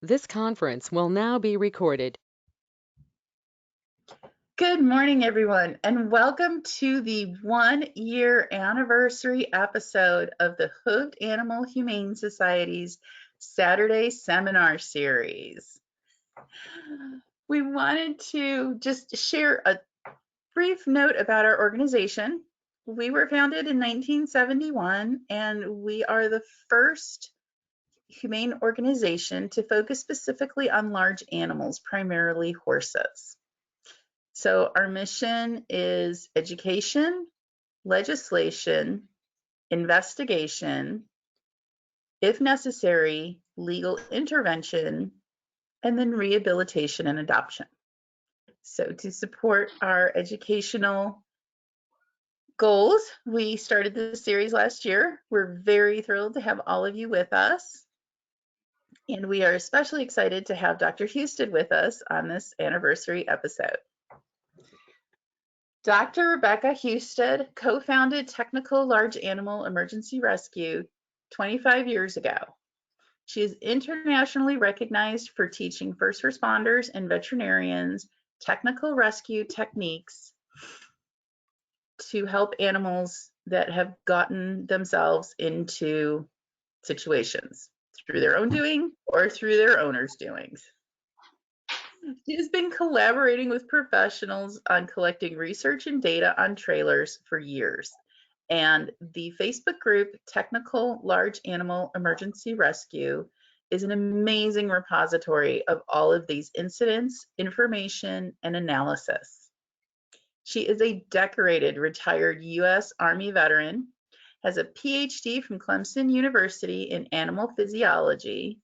This conference will now be recorded. Good morning, everyone, and welcome to the 1-year anniversary episode of the Hooved Animal Humane Society's Saturday Seminar Series. We wanted to just share a brief note about our organization. We were founded in 1971, and we are the first humane organization to focus specifically on large animals, primarily horses. So our mission is education, legislation, investigation, if necessary, legal intervention, and then rehabilitation and adoption. So to support our educational goals, we started this series last year. We're very thrilled to have all of you with us. And we are especially excited to have Dr. Houston with us on this anniversary episode. Dr. Rebecca Houston co-founded Technical Large Animal Emergency Rescue 25 years ago. She is internationally recognized for teaching first responders and veterinarians technical rescue techniques to help animals that have gotten themselves into situations through their own doing or through their owner's doings. She has been collaborating with professionals on collecting research and data on trailers for years. And the Facebook group Technical Large Animal Emergency Rescue is an amazing repository of all of these incidents, information, and analysis. She is a decorated retired U.S. Army veteran, has a PhD from Clemson University in animal physiology,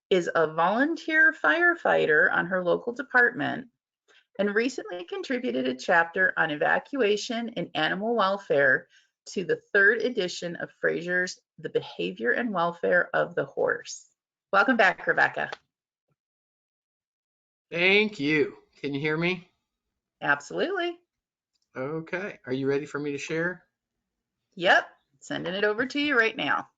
is a volunteer firefighter on her local department, and recently contributed a chapter on evacuation and animal welfare to the 3rd edition of Fraser's The Behavior and Welfare of the Horse. Welcome back, Rebecca. Thank you. Can you hear me? Absolutely. Okay. Are you ready for me to share? Yep. Sending it over to you right now.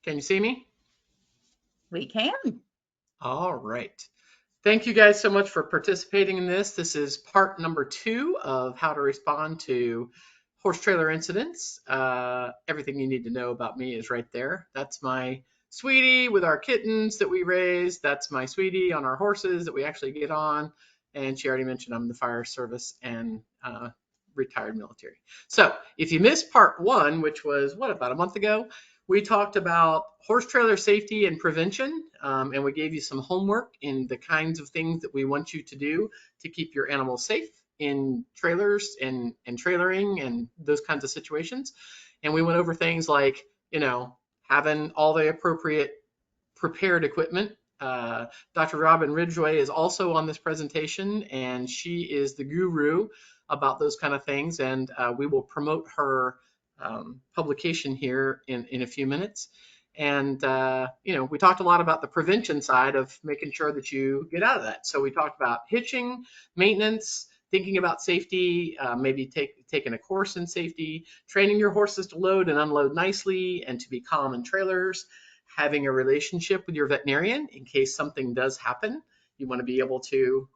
Can you see me? We can. All right. Thank you guys so much for participating in this. This is part number 2 of how to respond to horse trailer incidents. Everything you need to know about me is right there. That's my sweetie with our kittens that we raise. That's my sweetie on our horses that we actually get on. And she already mentioned I'm the fire service and retired military. So if you missed part 1, which was about a month ago, we talked about horse trailer safety and prevention, and we gave you some homework in the kinds of things that we want you to do to keep your animals safe in trailers and trailering and those kinds of situations. And we went over things like, having all the appropriate prepared equipment. Dr. Robin Ridgway is also on this presentation, and she is the guru about those kind of things, and we will promote her publication here in a few minutes. And, we talked a lot about the prevention side of making sure that you get out of that. So we talked about hitching, maintenance, thinking about safety, maybe taking a course in safety, training your horses to load and unload nicely and to be calm in trailers, having a relationship with your veterinarian in case something does happen. You want to be able to,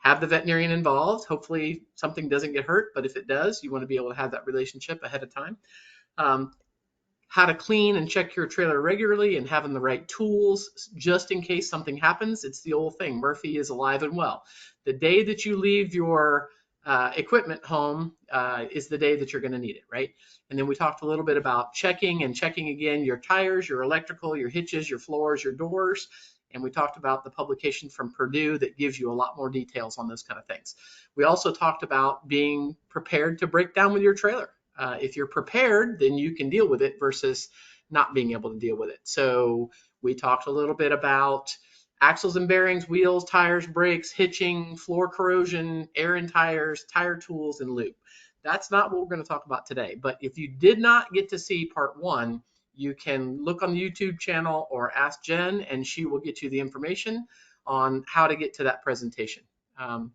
have the veterinarian involved. Hopefully something doesn't get hurt, but if it does, you want to be able to have that relationship ahead of time. How to clean and check your trailer regularly and having the right tools just in case something happens. It's the old thing. Murphy is alive and well. The day that you leave your equipment home is the day that you're going to need it, right? And then we talked a little bit about checking again your tires, your electrical, your hitches, your floors, your doors. And we talked about the publication from Purdue that gives you a lot more details on those kind of things. We also talked about being prepared to break down with your trailer. If you're prepared, then you can deal with it versus not being able to deal with it. So we talked a little bit about axles and bearings, wheels, tires, brakes, hitching, floor corrosion, air in tires, tire tools, and lube. That's not what we're going to talk about today. But if you did not get to see part 1, you can look on the YouTube channel or ask Jen, and she will get you the information on how to get to that presentation.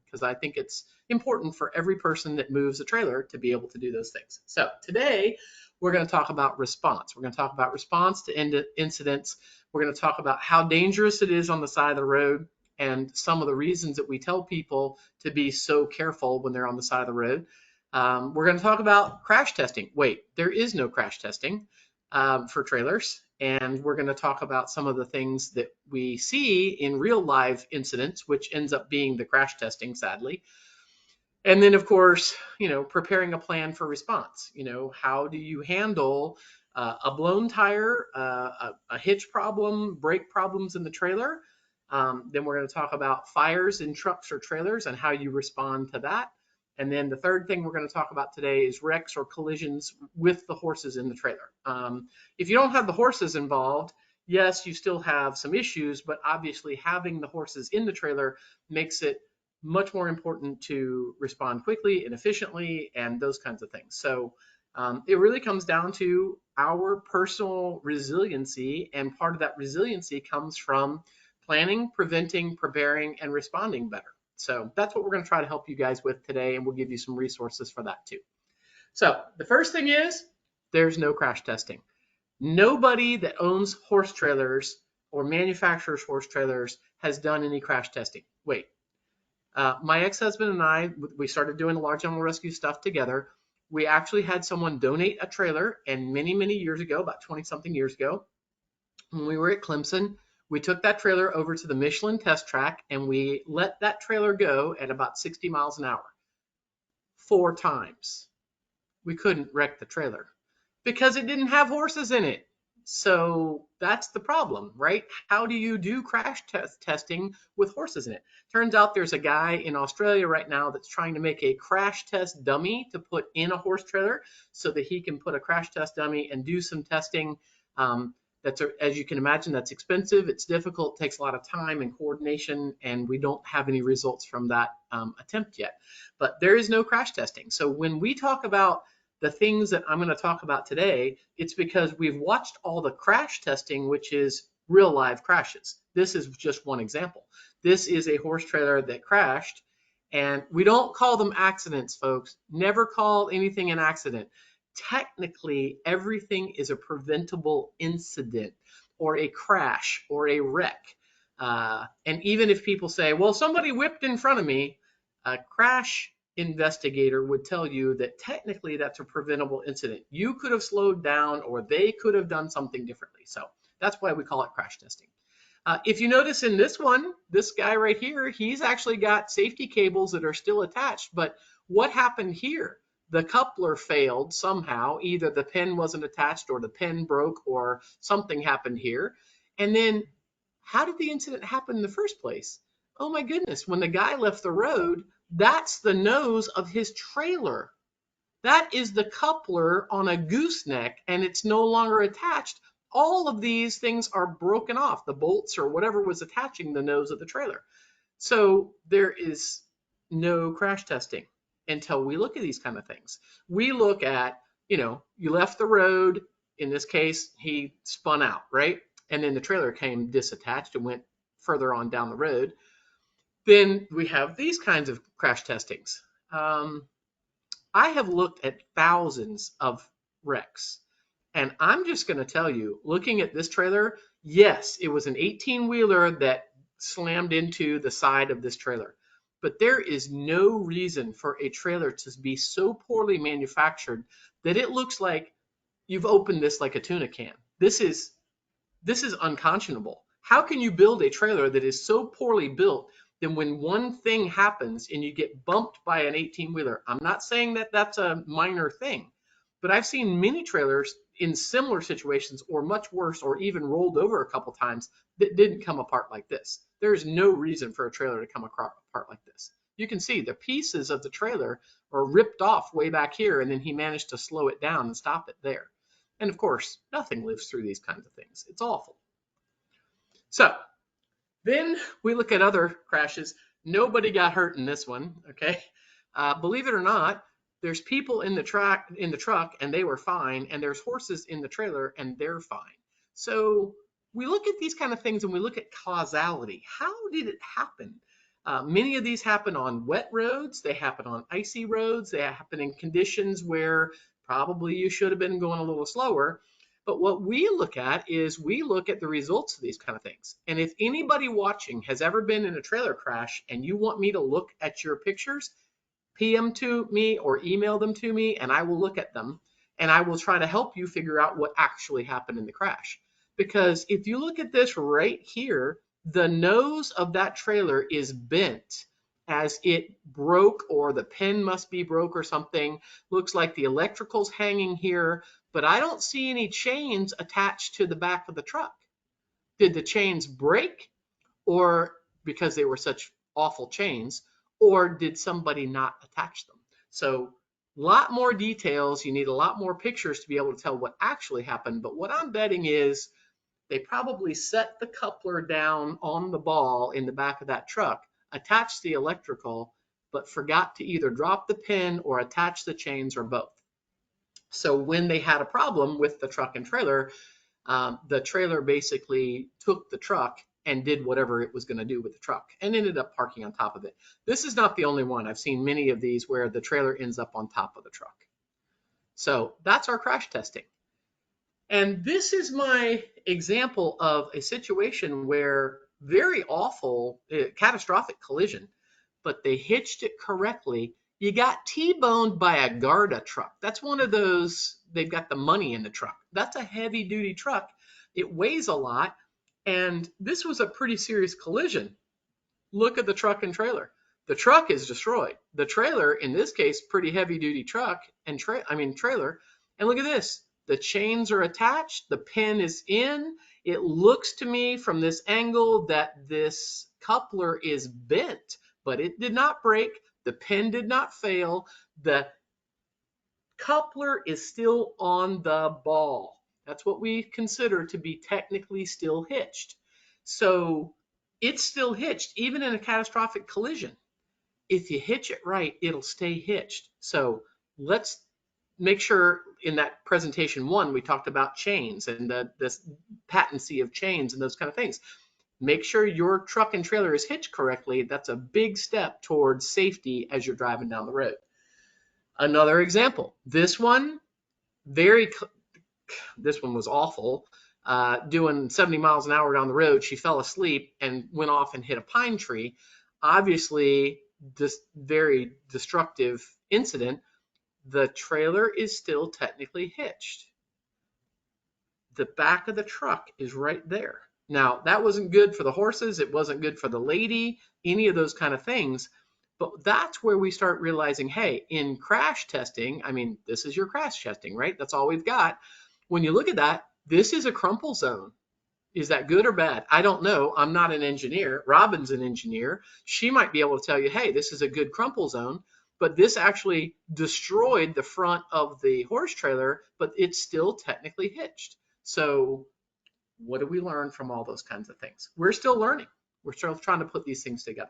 because I think it's important for every person that moves a trailer to be able to do those things. So today we're going to talk about response. We're going to talk about response to incidents. We're going to talk about how dangerous it is on the side of the road and some of the reasons that we tell people to be so careful when they're on the side of the road. We're going to talk about crash testing. Wait, there is no crash testing for trailers. And we're going to talk about some of the things that we see in real live incidents, which ends up being the crash testing, sadly. And then, of course, preparing a plan for response. How do you handle a blown tire, a hitch problem, brake problems in the trailer? Then we're going to talk about fires in trucks or trailers and how you respond to that. And then the third thing we're going to talk about today is wrecks or collisions with the horses in the trailer. If you don't have the horses involved, yes, you still have some issues, but obviously having the horses in the trailer makes it much more important to respond quickly and efficiently and those kinds of things. So it really comes down to our personal resiliency, and part of that resiliency comes from planning, preventing, preparing, and responding better. So that's what we're going to try to help you guys with today, and we'll give you some resources for that too. So the first thing is there's no crash testing. Nobody that owns horse trailers or manufactures horse trailers has done any crash testing. Wait, my ex-husband and I, we started doing the large animal rescue stuff together. We actually had someone donate a trailer, and many, many years ago, about 20-something years ago, when we were at Clemson, we took that trailer over to the Michelin test track, and we let that trailer go at about 60 miles an hour. 4 times. We couldn't wreck the trailer because it didn't have horses in it. So that's the problem, right? How do you do crash testing with horses in it? Turns out there's a guy in Australia right now that's trying to make a crash test dummy to put in a horse trailer so that he can put a crash test dummy and do some testing. As you can imagine, that's expensive, it's difficult, takes a lot of time and coordination, and we don't have any results from that attempt yet. But there is no crash testing. So when we talk about the things that I'm going to talk about today, it's because we've watched all the crash testing, which is real live crashes. This is just one example. This is a horse trailer that crashed, and we don't call them accidents, folks. Never call anything an accident. Technically, everything is a preventable incident or a crash or a wreck. And even if people say, well, somebody whipped in front of me, a crash investigator would tell you that technically that's a preventable incident. You could have slowed down or they could have done something differently. So that's why we call it crash testing. If you notice in this one, this guy right here, he's actually got safety cables that are still attached. But what happened here? The coupler failed somehow. Either the pin wasn't attached or the pin broke or something happened here. And then how did the incident happen in the first place? Oh my goodness, when the guy left the road, that's the nose of his trailer. That is the coupler on a gooseneck, and it's no longer attached. All of these things are broken off, the bolts or whatever was attaching the nose of the trailer. So there is no crash testing until we look at these kind of things. We look at, you left the road. In this case, he spun out, right? And then the trailer came disattached and went further on down the road. Then we have these kinds of crash testings. I have looked at thousands of wrecks, and I'm just going to tell you, looking at this trailer, yes, it was an 18-wheeler that slammed into the side of this trailer. But there is no reason for a trailer to be so poorly manufactured that it looks like you've opened this like a tuna can. This is unconscionable. How can you build a trailer that is so poorly built that when one thing happens and you get bumped by an 18-wheeler? I'm not saying that that's a minor thing, but I've seen many trailers in similar situations or much worse or even rolled over a couple times that didn't come apart like this. There's no reason for a trailer to come apart like this. You can see the pieces of the trailer are ripped off way back here, and then he managed to slow it down and stop it there. And of course, nothing lives through these kinds of things. It's awful. So then we look at other crashes. Nobody got hurt in this one, okay? Believe it or not, there's people in the truck and they were fine, and there's horses in the trailer and they're fine. So we look at these kind of things and we look at causality. How did it happen? Many of these happen on wet roads. They happen on icy roads. They happen in conditions where probably you should have been going a little slower. But what we look at is we look at the results of these kind of things. And if anybody watching has ever been in a trailer crash and you want me to look at your pictures, PM to me or email them to me, and I will look at them and I will try to help you figure out what actually happened in the crash. Because if you look at this right here, the nose of that trailer is bent as it broke, or the pin must be broke or something. Looks like the electrical's hanging here, but I don't see any chains attached to the back of the truck. Did the chains break, or because they were such awful chains, or did somebody not attach them? So a lot more details. You need a lot more pictures to be able to tell what actually happened. But what I'm betting is they probably set the coupler down on the ball in the back of that truck, attached the electrical, but forgot to either drop the pin or attach the chains or both. So when they had a problem with the truck and trailer, the trailer basically took the truck and did whatever it was going to do with the truck and ended up parking on top of it. This is not the only one. I've seen many of these where the trailer ends up on top of the truck. So that's our crash testing. And this is my example of a situation where very awful, catastrophic collision, but they hitched it correctly. You got T-boned by a Garda truck. That's one of those, they've got the money in the truck. That's a heavy duty truck. It weighs a lot. And this was a pretty serious collision. Look at the truck and trailer. The truck is destroyed. The trailer, in this case, pretty heavy duty truck and trailer. And look at this. The chains are attached. The pin is in. It looks to me from this angle that this coupler is bent, but it did not break. The pin did not fail. The coupler is still on the ball. That's what we consider to be technically still hitched. So it's still hitched, even in a catastrophic collision. If you hitch it right, it'll stay hitched. So let's make sure in that presentation one, we talked about chains and this patency of chains and those kind of things. Make sure your truck and trailer is hitched correctly. That's a big step towards safety as you're driving down the road. Another example, this one was awful. Doing 70 miles an hour down the road, she fell asleep and went off and hit a pine tree. Obviously, this very destructive incident. The trailer is still technically hitched. The back of the truck is right there. Now, that wasn't good for the horses. It wasn't good for the lady, any of those kind of things. But that's where we start realizing, hey, in crash testing, I mean, this is your crash testing, right? That's all we've got. When you look at that, this is a crumple zone. Is that good or bad? I don't know. I'm not an engineer. Robin's an engineer. She might be able to tell you, hey, this is a good crumple zone. But this actually destroyed the front of the horse trailer, but it's still technically hitched. So what do we learn from all those kinds of things? We're still learning. We're still trying to put these things together.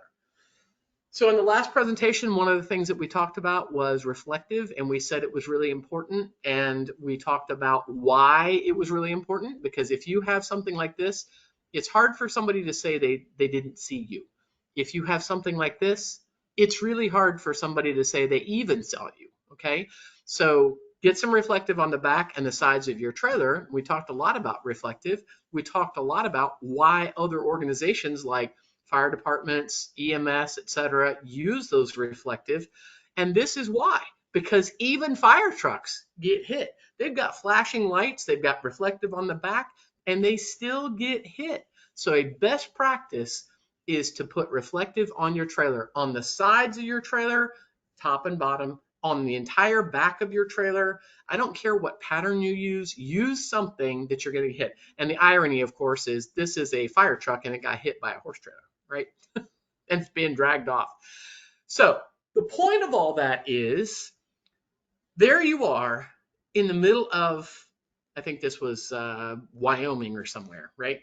So in the last presentation, one of the things that we talked about was reflective, and we said it was really important, and we talked about why it was really important, because if you have something like this, it's hard for somebody to say they didn't see you. If you have something like this, it's really hard for somebody to say they even saw you, okay? So get some reflective on the back and the sides of your trailer. We talked a lot about reflective. We talked a lot about why other organizations like fire departments, EMS, etc., use those reflective. And this is why, because even fire trucks get hit. They've got flashing lights, they've got reflective on the back, and they still get hit. So a best practice is to put reflective on your trailer, on the sides of your trailer, top and bottom, on the entire back of your trailer. I don't care what pattern you use something that you're going to hit. And the irony, of course, is this is a fire truck and it got hit by a horse trailer, right? And it's being dragged off. So the point of all that is, there you are in the middle of, I think this was Wyoming or somewhere, right?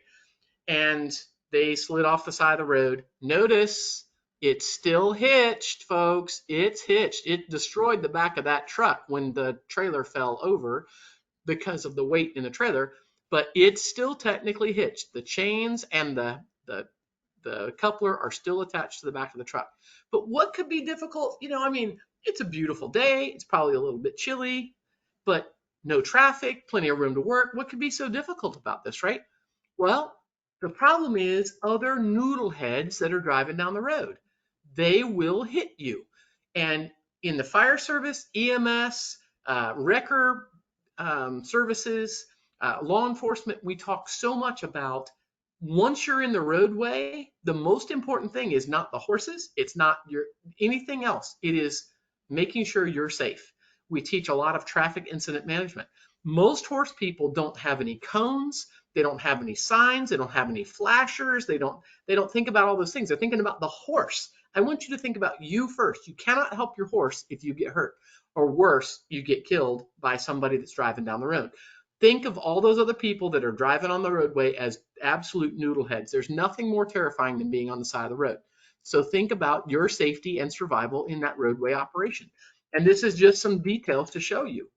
And they slid off the side of the road. Notice it's still hitched, folks. It's hitched. It destroyed the back of that truck when the trailer fell over because of the weight in the trailer, but it's still technically hitched. The chains and the the coupler are still attached to the back of the truck. But what could be difficult? I mean, it's a beautiful day. It's probably a little bit chilly, but no traffic, plenty of room to work. What could be so difficult about this, right? Well, the problem is other noodle heads that are driving down the road. They will hit you. And in the fire service, EMS, wrecker services, law enforcement, we talk so much about once you're in the roadway, the most important thing is not the horses, it's not your anything else. It is making sure you're safe. We teach a lot of traffic incident management. Most horse people don't have any cones, they don't have any signs, they don't have any flashers, they don't think about all those things. They're thinking about the horse. I want you to think about you first. You cannot help your horse if you get hurt, or worse, you get killed by somebody that's driving down the road. Think of all those other people that are driving on the roadway as absolute noodleheads. There's nothing more terrifying than being on the side of the road. So think about your safety and survival in that roadway operation. And this is just some details to show you.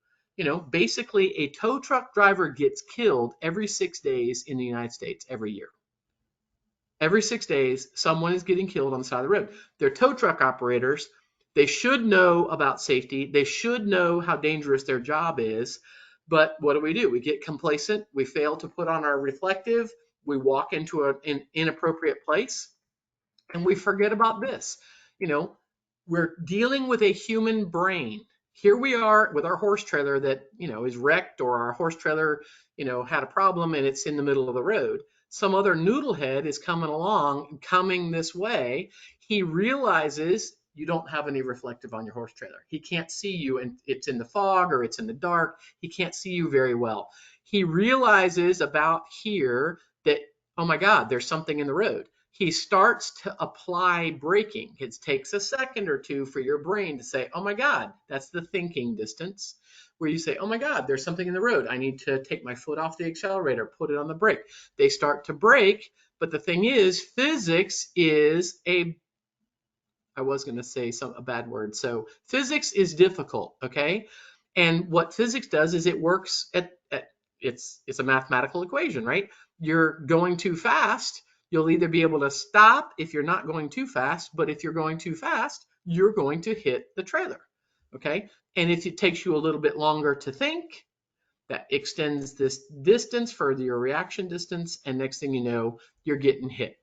Basically a tow truck driver gets killed every 6 days in the United States every year. Every 6 days, someone is getting killed on the side of the road. They're tow truck operators. They should know about safety. They should know how dangerous their job is. But what do? We get complacent. We fail to put on our reflective. We walk into an inappropriate place, and we forget about this. We're dealing with a human brain. Here we are with our horse trailer that, is wrecked, or our horse trailer, had a problem and it's in the middle of the road. Some other noodlehead is coming this way. He realizes you don't have any reflective on your horse trailer. He can't see you, and it's in the fog or it's in the dark. He can't see you very well. He realizes about here that, oh my God, there's something in the road. He starts to apply braking. It takes a second or two for your brain to say, oh my God, that's the thinking distance, where you say, oh my God, there's something in the road. I need to take my foot off the accelerator, put it on the brake. They start to brake, but the thing is, physics is I was going to say a bad word. So physics is difficult, okay? And what physics does is it works it's a mathematical equation, right? You're going too fast, you'll either be able to stop if you're not going too fast, but if you're going too fast, you're going to hit the trailer, okay? And if it takes you a little bit longer to think, that extends this distance further, your reaction distance, and next thing you know, you're getting hit.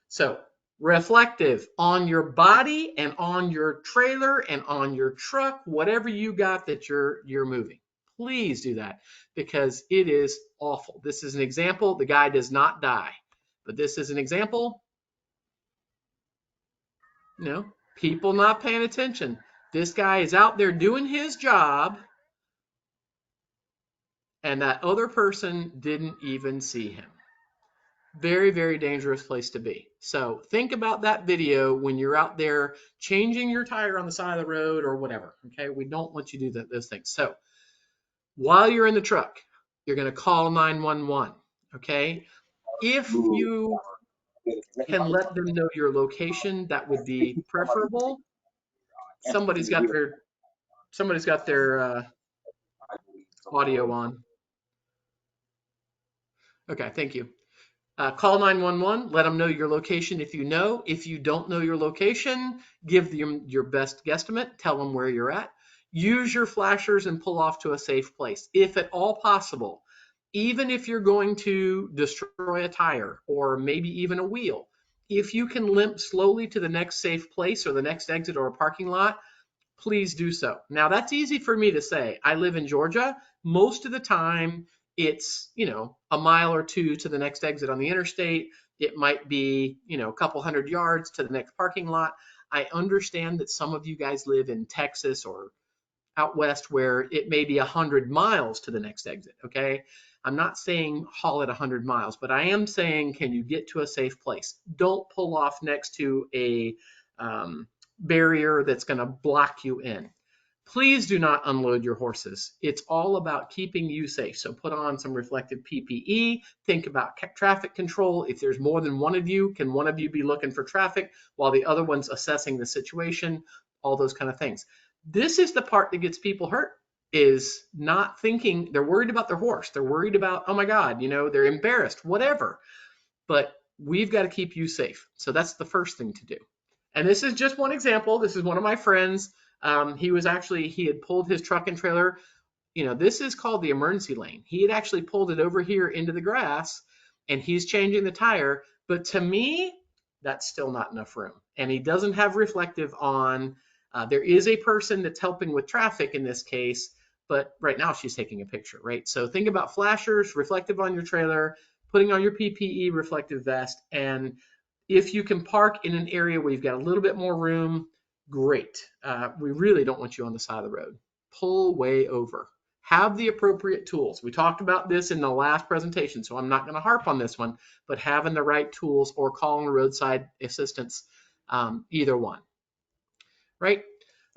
So reflective on your body and on your trailer and on your truck, whatever you got that you're moving. Please do that, because it is awful. This is an example. The guy does not die, but this is an example. People not paying attention. This guy is out there doing his job, and that other person didn't even see him. Very, very dangerous place to be. So think about that video when you're out there changing your tire on the side of the road or whatever. Okay, we don't want you to do those things. So while you're in the truck, you're going to call 911. Okay, if you can let them know your location, that would be preferable. Somebody's got their audio on. Okay, thank you. Call 911, let them know your location if you know. If you don't know your location, give them your best guesstimate, tell them where you're at. Use your flashers and pull off to a safe place, if at all possible. Even if you're going to destroy a tire or maybe even a wheel, if you can limp slowly to the next safe place or the next exit or a parking lot, please do so. Now, that's easy for me to say. I live in Georgia. Most of the time, it's, a mile or two to the next exit on the interstate. It might be, a couple hundred yards to the next parking lot. I understand that some of you guys live in Texas or out west where it may be 100 miles to the next exit, okay? I'm not saying haul it 100 miles, but I am saying, can you get to a safe place? Don't pull off next to a barrier that's going to block you in. Please do not unload your horses. It's all about keeping you safe. So put on some reflective PPE. Think about traffic control. If there's more than one of you, can one of you be looking for traffic while the other one's assessing the situation? All those kind of things. This is the part that gets people hurt, is not thinking. They're worried about their horse. They're worried about, oh my God, they're embarrassed, whatever. But we've got to keep you safe. So that's the first thing to do. And this is just one example. This is one of my friends. He had pulled his truck and trailer. This is called the emergency lane. He had actually pulled it over here into the grass, and he's changing the tire. But to me, that's still not enough room. And he doesn't have reflective on. There is a person that's helping with traffic in this case, but right now she's taking a picture, right? So think about flashers, reflective on your trailer, putting on your PPE reflective vest, and if you can park in an area where you've got a little bit more room, great. We really don't want you on the side of the road. Pull way over. Have the appropriate tools. We talked about this in the last presentation, so I'm not going to harp on this one, but having the right tools or calling roadside assistance, either one. Right?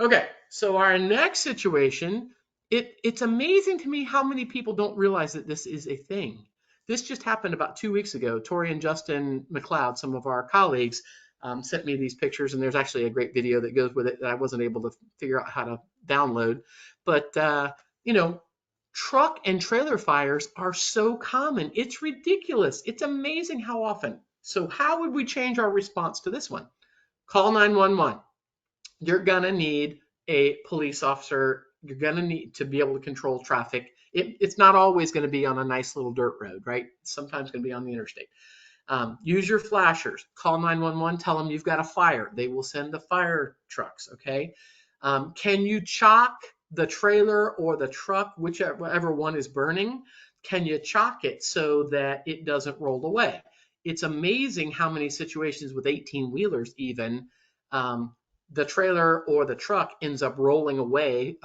Okay, so our next situation, it's amazing to me how many people don't realize that this is a thing. This just happened about 2 weeks ago. Tori and Justin McLeod, some of our colleagues, sent me these pictures, and there's actually a great video that goes with it that I wasn't able to figure out how to download. But, truck and trailer fires are so common. It's ridiculous. It's amazing how often. So how would we change our response to this one? Call 911. You're going to need a police officer. You're going to need to be able to control traffic. It's not always going to be on a nice little dirt road, right? It's sometimes going to be on the interstate. Use your flashers. Call 911. Tell them you've got a fire. They will send the fire trucks, okay? Can you chalk the trailer or the truck, whichever one is burning? Can you chalk it so that it doesn't roll away? It's amazing how many situations with 18-wheelers even, the trailer or the truck ends up rolling away.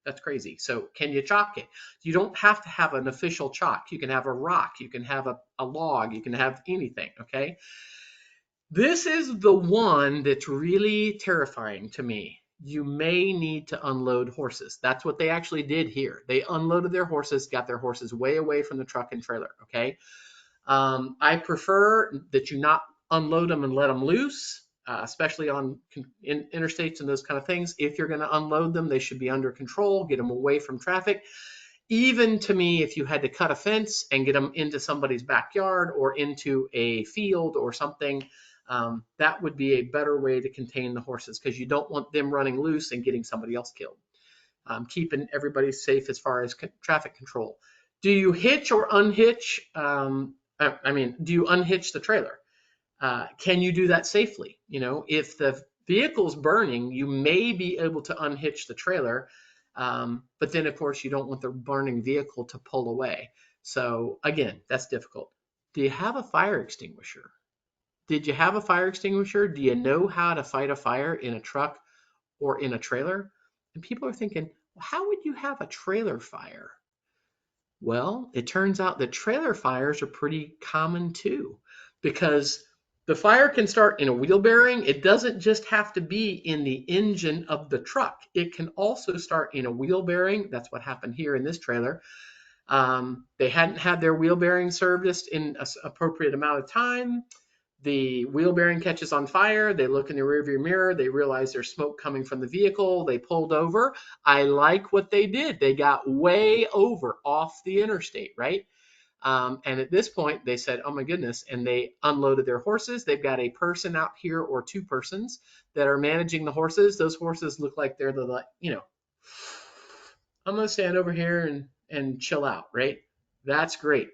That's crazy. So can you chalk it? You don't have to have an official chalk. You can have a rock. You can have a log. You can have anything, okay? This is the one that's really terrifying to me. You may need to unload horses. That's what they actually did here. They unloaded their horses, got their horses way away from the truck and trailer, okay? I prefer that you not unload them and let them loose. Especially on interstates and those kind of things. If you're going to unload them, they should be under control, get them away from traffic. Even to me, if you had to cut a fence and get them into somebody's backyard or into a field or something, that would be a better way to contain the horses because you don't want them running loose and getting somebody else killed. Keeping everybody safe as far as traffic control. Do you hitch or unhitch? Do you unhitch the trailer? Can you do that safely? If the vehicle's burning, you may be able to unhitch the trailer, but then of course you don't want the burning vehicle to pull away. So again, that's difficult. Do you have a fire extinguisher? Did you have a fire extinguisher? Do you know how to fight a fire in a truck or in a trailer? And people are thinking, well, how would you have a trailer fire? Well, it turns out that trailer fires are pretty common too, because the fire can start in a wheel bearing. It doesn't just have to be in the engine of the truck. It can also start in a wheel bearing. That's what happened here in this trailer. They hadn't had their wheel bearing serviced in an appropriate amount of time. The wheel bearing catches on fire. They look in the rearview mirror. They realize there's smoke coming from the vehicle. They pulled over. I like what they did. They got way over off the interstate, right? And at this point, they said, oh my goodness, and they unloaded their horses. They've got a person out here or two persons that are managing the horses. Those horses look like they're I'm going to stand over here and chill out, right? That's great.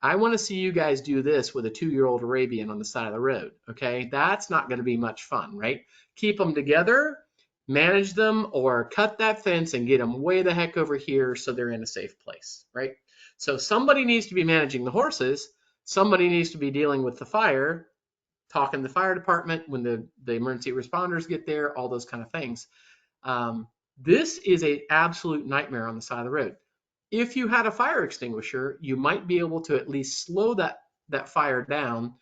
I want to see you guys do this with a 2-year-old Arabian on the side of the road, okay? That's not going to be much fun, right? Keep them together, manage them, or cut that fence and get them way the heck over here so they're in a safe place, right? So somebody needs to be managing the horses. Somebody needs to be dealing with the fire, talking to the fire department when the emergency responders get there, all those kind of things. This is an absolute nightmare on the side of the road. If you had a fire extinguisher, you might be able to at least slow that fire down.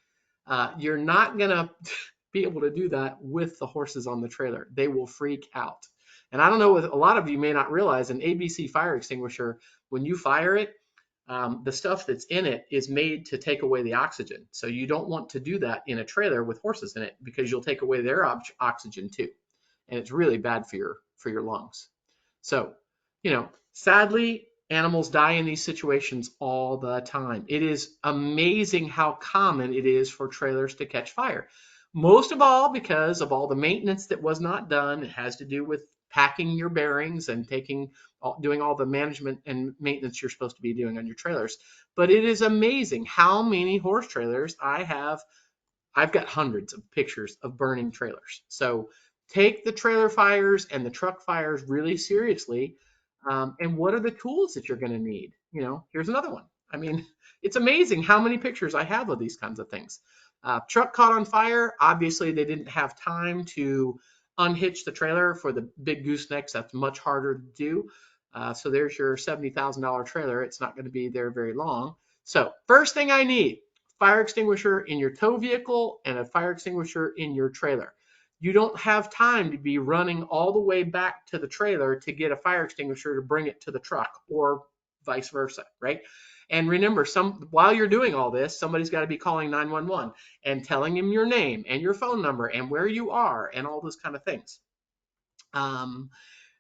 You're not going to be able to do that with the horses on the trailer. They will freak out. And I don't know, a lot of you may not realize an ABC fire extinguisher, when you fire it, the stuff that's in it is made to take away the oxygen. So you don't want to do that in a trailer with horses in it because you'll take away their oxygen too. And it's really bad for your lungs. So, sadly, Animals die in these situations all the time. It is amazing how common it is for trailers to catch fire. Most of all because of all the maintenance that was not done. It has to do with packing your bearings and doing all the management and maintenance you're supposed to be doing on your trailers. But it is amazing how many horse trailers I have. I've got hundreds of pictures of burning trailers. So take the trailer fires and the truck fires really seriously. And what are the tools that you're going to need? Here's another one. I mean, it's amazing how many pictures I have of these kinds of things. Truck caught on fire. Obviously, they didn't have time to unhitch the trailer for the big goosenecks. That's much harder to do. So there's your $70,000 trailer. It's not going to be there very long. So first thing I need, fire extinguisher in your tow vehicle and a fire extinguisher in your trailer. You don't have time to be running all the way back to the trailer to get a fire extinguisher to bring it to the truck, or vice versa, right? And remember, while you're doing all this, somebody's got to be calling 911 and telling them your name and your phone number and where you are and all those kind of things. Of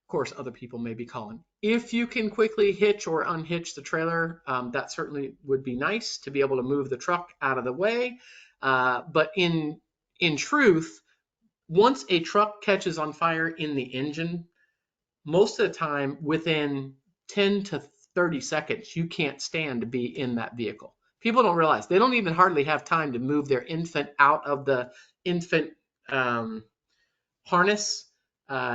course, other people may be calling. If you can quickly hitch or unhitch the trailer, that certainly would be nice to be able to move the truck out of the way. But in truth, once a truck catches on fire in the engine, most of the time within 10 to 30 seconds, you can't stand to be in that vehicle. People don't realize they don't even hardly have time to move their infant out of the infant harness.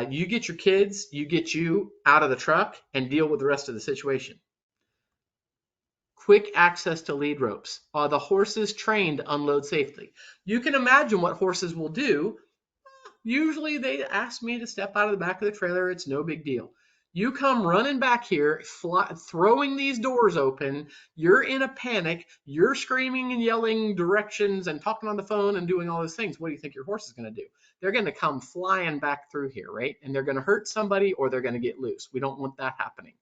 You get your kids, you get you out of the truck and deal with the rest of the situation. Quick access to lead ropes. Are the horses trained to unload safely? You can imagine what horses will do. Usually they ask me to step out of the back of the trailer. It's no big deal. You come running back here, throwing these doors open. You're in a panic. You're screaming and yelling directions and talking on the phone and doing all those things. What do you think your horse is going to do? They're going to come flying back through here, right? And they're going to hurt somebody or they're going to get loose. We don't want that happening.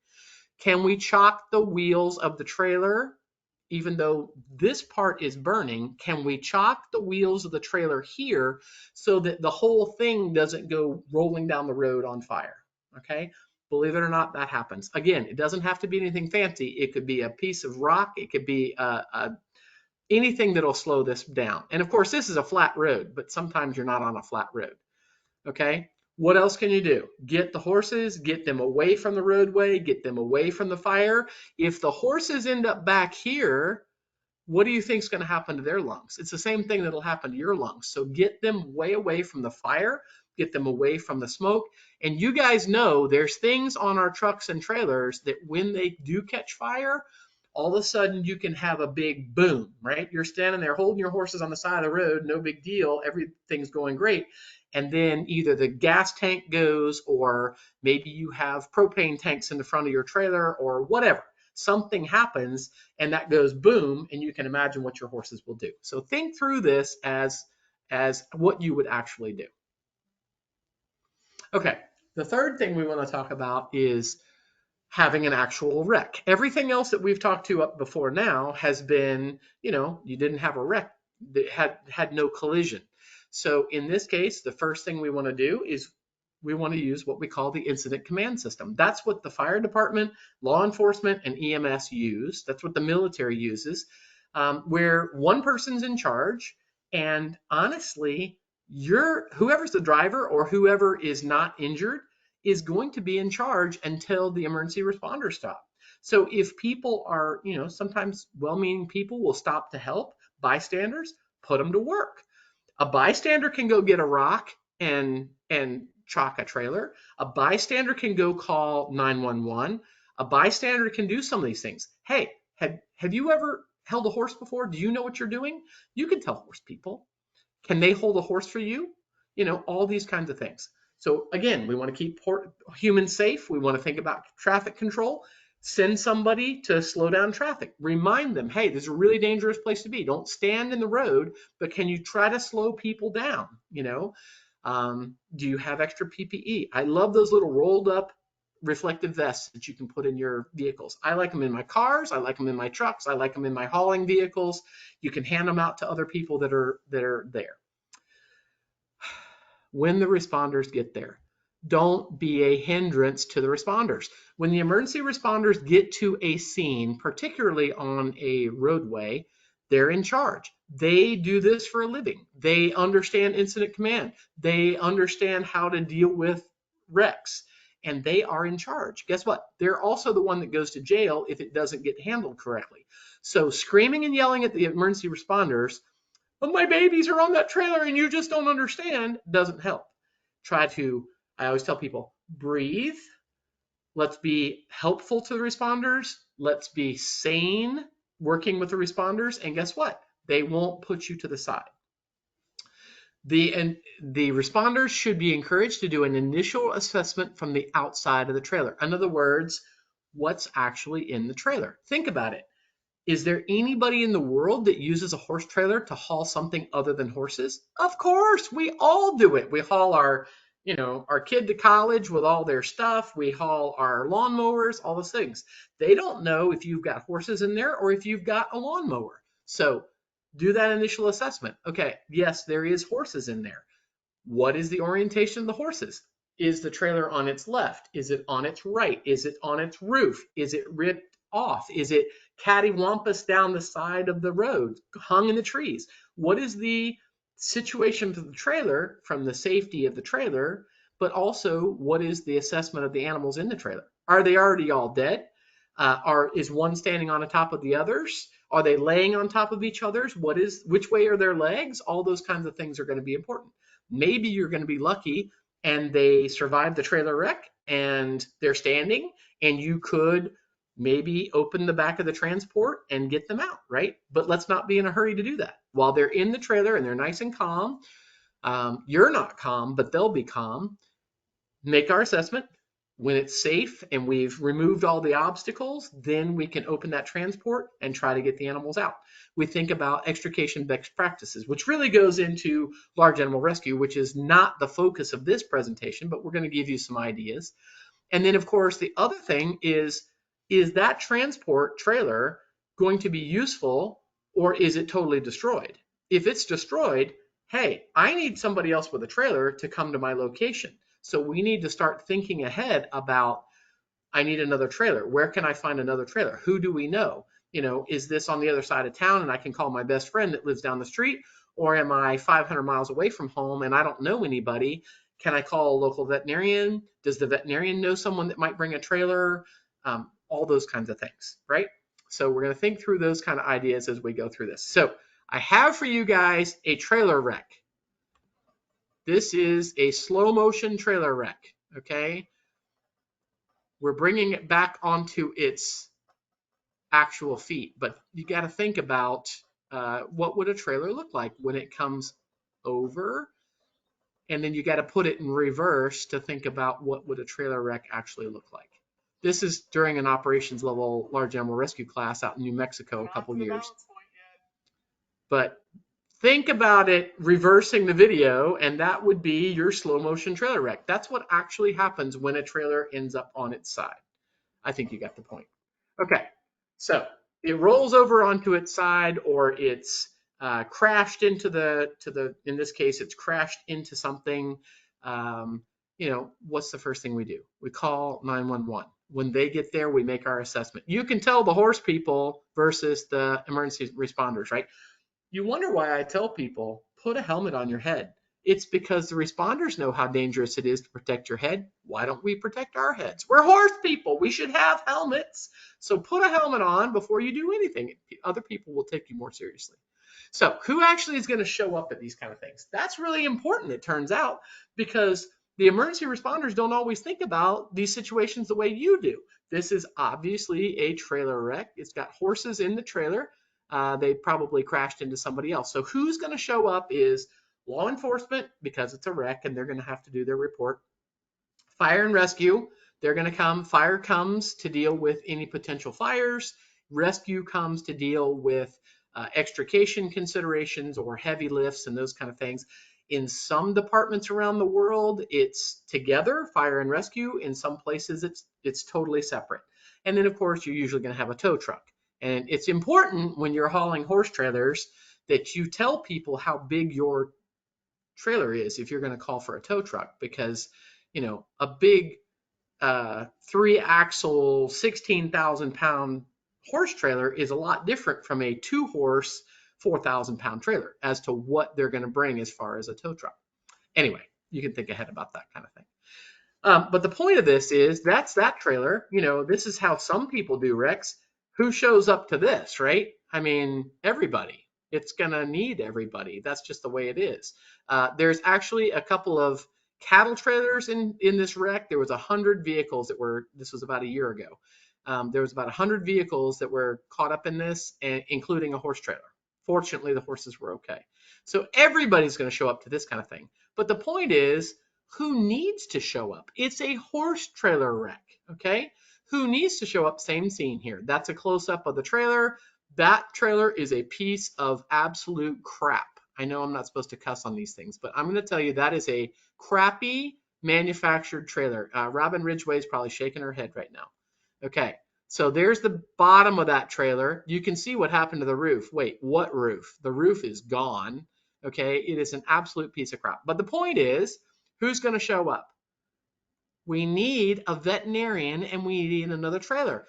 Can we chock the wheels of the trailer? Even though this part is burning, can we chock the wheels of the trailer here so that the whole thing doesn't go rolling down the road on fire? Okay. Believe it or not, that happens. Again, it doesn't have to be anything fancy. It could be a piece of rock. It could be anything that'll slow this down. And of course, this is a flat road, but sometimes you're not on a flat road. Okay. What else can you do? Get the horses, get them away from the roadway, get them away from the fire. If the horses end up back here, what do you think is going to happen to their lungs? It's the same thing that'll happen to your lungs. So get them way away from the fire, get them away from the smoke. And you guys know there's things on our trucks and trailers that when they do catch fire, all of a sudden you can have a big boom, right? You're standing there holding your horses on the side of the road, no big deal, everything's going great. And then either the gas tank goes, or maybe you have propane tanks in the front of your trailer or whatever. Something happens and that goes boom, and you can imagine what your horses will do. So think through this as what you would actually do. Okay, the third thing we want to talk about is having an actual wreck. Everything else that we've talked to up before now has been, you didn't have a wreck, that had no collision. So in this case, the first thing we want to do is we want to use what we call the incident command system. That's what the fire department, law enforcement, and EMS use. That's what the military uses, where one person's in charge. And honestly, whoever's the driver or whoever is not injured is going to be in charge until the emergency responders stop. So if people are, sometimes well-meaning people will stop to help bystanders, put them to work. A bystander can go get a rock and chock a trailer. A bystander can go call 911. A bystander can do some of these things. Hey, have you ever held a horse before? Do you know what you're doing? You can tell horse people. Can they hold a horse for you? All these kinds of things. So again, we want to keep humans safe. We want to think about traffic control. Send somebody to slow down traffic. Remind them, hey, this is a really dangerous place to be. Don't stand in the road, but can you try to slow people down? Do you have extra PPE? I love those little rolled up reflective vests that you can put in your vehicles. I like them in my cars. I like them in my trucks. I like them in my hauling vehicles. You can hand them out to other people that are there. When the responders get there, Don't be a hindrance to the responders. When the emergency responders get to a scene, particularly on a roadway, they're in charge. They do this for a living. They understand incident command. They understand how to deal with wrecks, and they are in charge. Guess what? They're also the one that goes to jail if it doesn't get handled correctly. So screaming and yelling at the emergency responders, "But my babies are on that trailer and you just don't understand," doesn't help. I always tell people, breathe. Let's be helpful to the responders. Let's be sane working with the responders. And guess what? They won't put you to the side. The responders should be encouraged to do an initial assessment from the outside of the trailer. In other words, what's actually in the trailer. Think about it. Is there anybody in the world that uses a horse trailer to haul something other than horses? Of course, we all do it. We haul our kid to college with all their stuff. We haul our lawnmowers, all those things. They don't know if you've got horses in there or if you've got a lawnmower. So do that initial assessment. Okay, yes, there is horses in there. What is the orientation of the horses? Is the trailer on its left? Is it on its right? Is it on its roof? Is it ripped off? Is it cattywampus down the side of the road, hung in the trees? What is the situation of the trailer from the safety of the trailer, but also what is the assessment of the animals in the trailer? Are they already all dead? Is one standing on the top of the others? Are they laying on top of each other's? Which way are their legs? All those kinds of things are going to be important. Maybe you're going to be lucky and they survive the trailer wreck and they're standing, and you could maybe open the back of the transport and get them out, right? But let's not be in a hurry to do that. While they're in the trailer and they're nice and calm, you're not calm, but they'll be calm. Make our assessment. When it's safe and we've removed all the obstacles, then we can open that transport and try to get the animals out. We think about extrication best practices, which really goes into large animal rescue, which is not the focus of this presentation, but we're going to give you some ideas. And then, of course, the other thing is that transport trailer going to be useful, or is it totally destroyed? If it's destroyed, hey, I need somebody else with a trailer to come to my location. So we need to start thinking ahead about, I need another trailer. Where can I find another trailer? Who do we know? Is this on the other side of town and I can call my best friend that lives down the street? Or am I 500 miles away from home and I don't know anybody? Can I call a local veterinarian? Does the veterinarian know someone that might bring a trailer? All those kinds of things, right? So we're going to think through those kind of ideas as we go through this. So I have for you guys a trailer wreck. This is a slow motion trailer wreck, okay? We're bringing it back onto its actual feet, but you got to think about what would a trailer look like when it comes over, and then you got to put it in reverse to think about what would a trailer wreck actually look like. This is during an operations level large animal rescue class out in New Mexico a couple years. But think about it reversing the video, and that would be your slow motion trailer wreck. That's what actually happens when a trailer ends up on its side. I think you got the point. Okay, so it rolls over onto its side, or it's crashed into in this case, it's crashed into something. What's the first thing we do? We call 911. When they get there, we make our assessment. You can tell the horse people versus the emergency responders, right? You wonder why I tell people, put a helmet on your head. It's because the responders know how dangerous it is to protect your head. Why don't we protect our heads? We're horse people. We should have helmets. So put a helmet on before you do anything. Other people will take you more seriously. So who actually is going to show up at these kind of things? That's really important, it turns out, because the emergency responders don't always think about these situations the way you do. This is obviously a trailer wreck. It's got horses in the trailer. They probably crashed into somebody else. So who's going to show up is law enforcement, because it's a wreck and they're going to have to do their report. Fire and rescue, they're going to come. Fire comes to deal with any potential fires. Rescue comes to deal with extrication considerations or heavy lifts and those kind of things. In some departments around the world, it's together, fire and rescue. In some places, it's totally separate. And then, of course, you're usually going to have a tow truck. And it's important when you're hauling horse trailers that you tell people how big your trailer is if you're going to call for a tow truck, because a big 3-axle, 16,000-pound horse trailer is a lot different from a 2-horse, 4,000-pound trailer as to what they're going to bring as far as a tow truck. Anyway, you can think ahead about that kind of thing. But the point of this is that's that trailer. This is how some people do wrecks. Who shows up to this, right? I mean, everybody. It's going to need everybody. That's just the way it is. There's actually a couple of cattle trailers in this wreck. There was 100 vehicles this was about a year ago. There was about 100 vehicles that were caught up in this, including a horse trailer. Fortunately, the horses were okay. So everybody's going to show up to this kind of thing. But the point is, who needs to show up? It's a horse trailer wreck, okay? Who needs to show up? Same scene here. That's a close-up of the trailer. That trailer is a piece of absolute crap. I know I'm not supposed to cuss on these things, but I'm going to tell you that is a crappy manufactured trailer. Robin Ridgway is probably shaking her head right now. Okay, so there's the bottom of that trailer. You can see what happened to the roof. Wait, what roof? The roof is gone. Okay, it is an absolute piece of crap. But the point is, who's going to show up? We need a veterinarian and we need another trailer.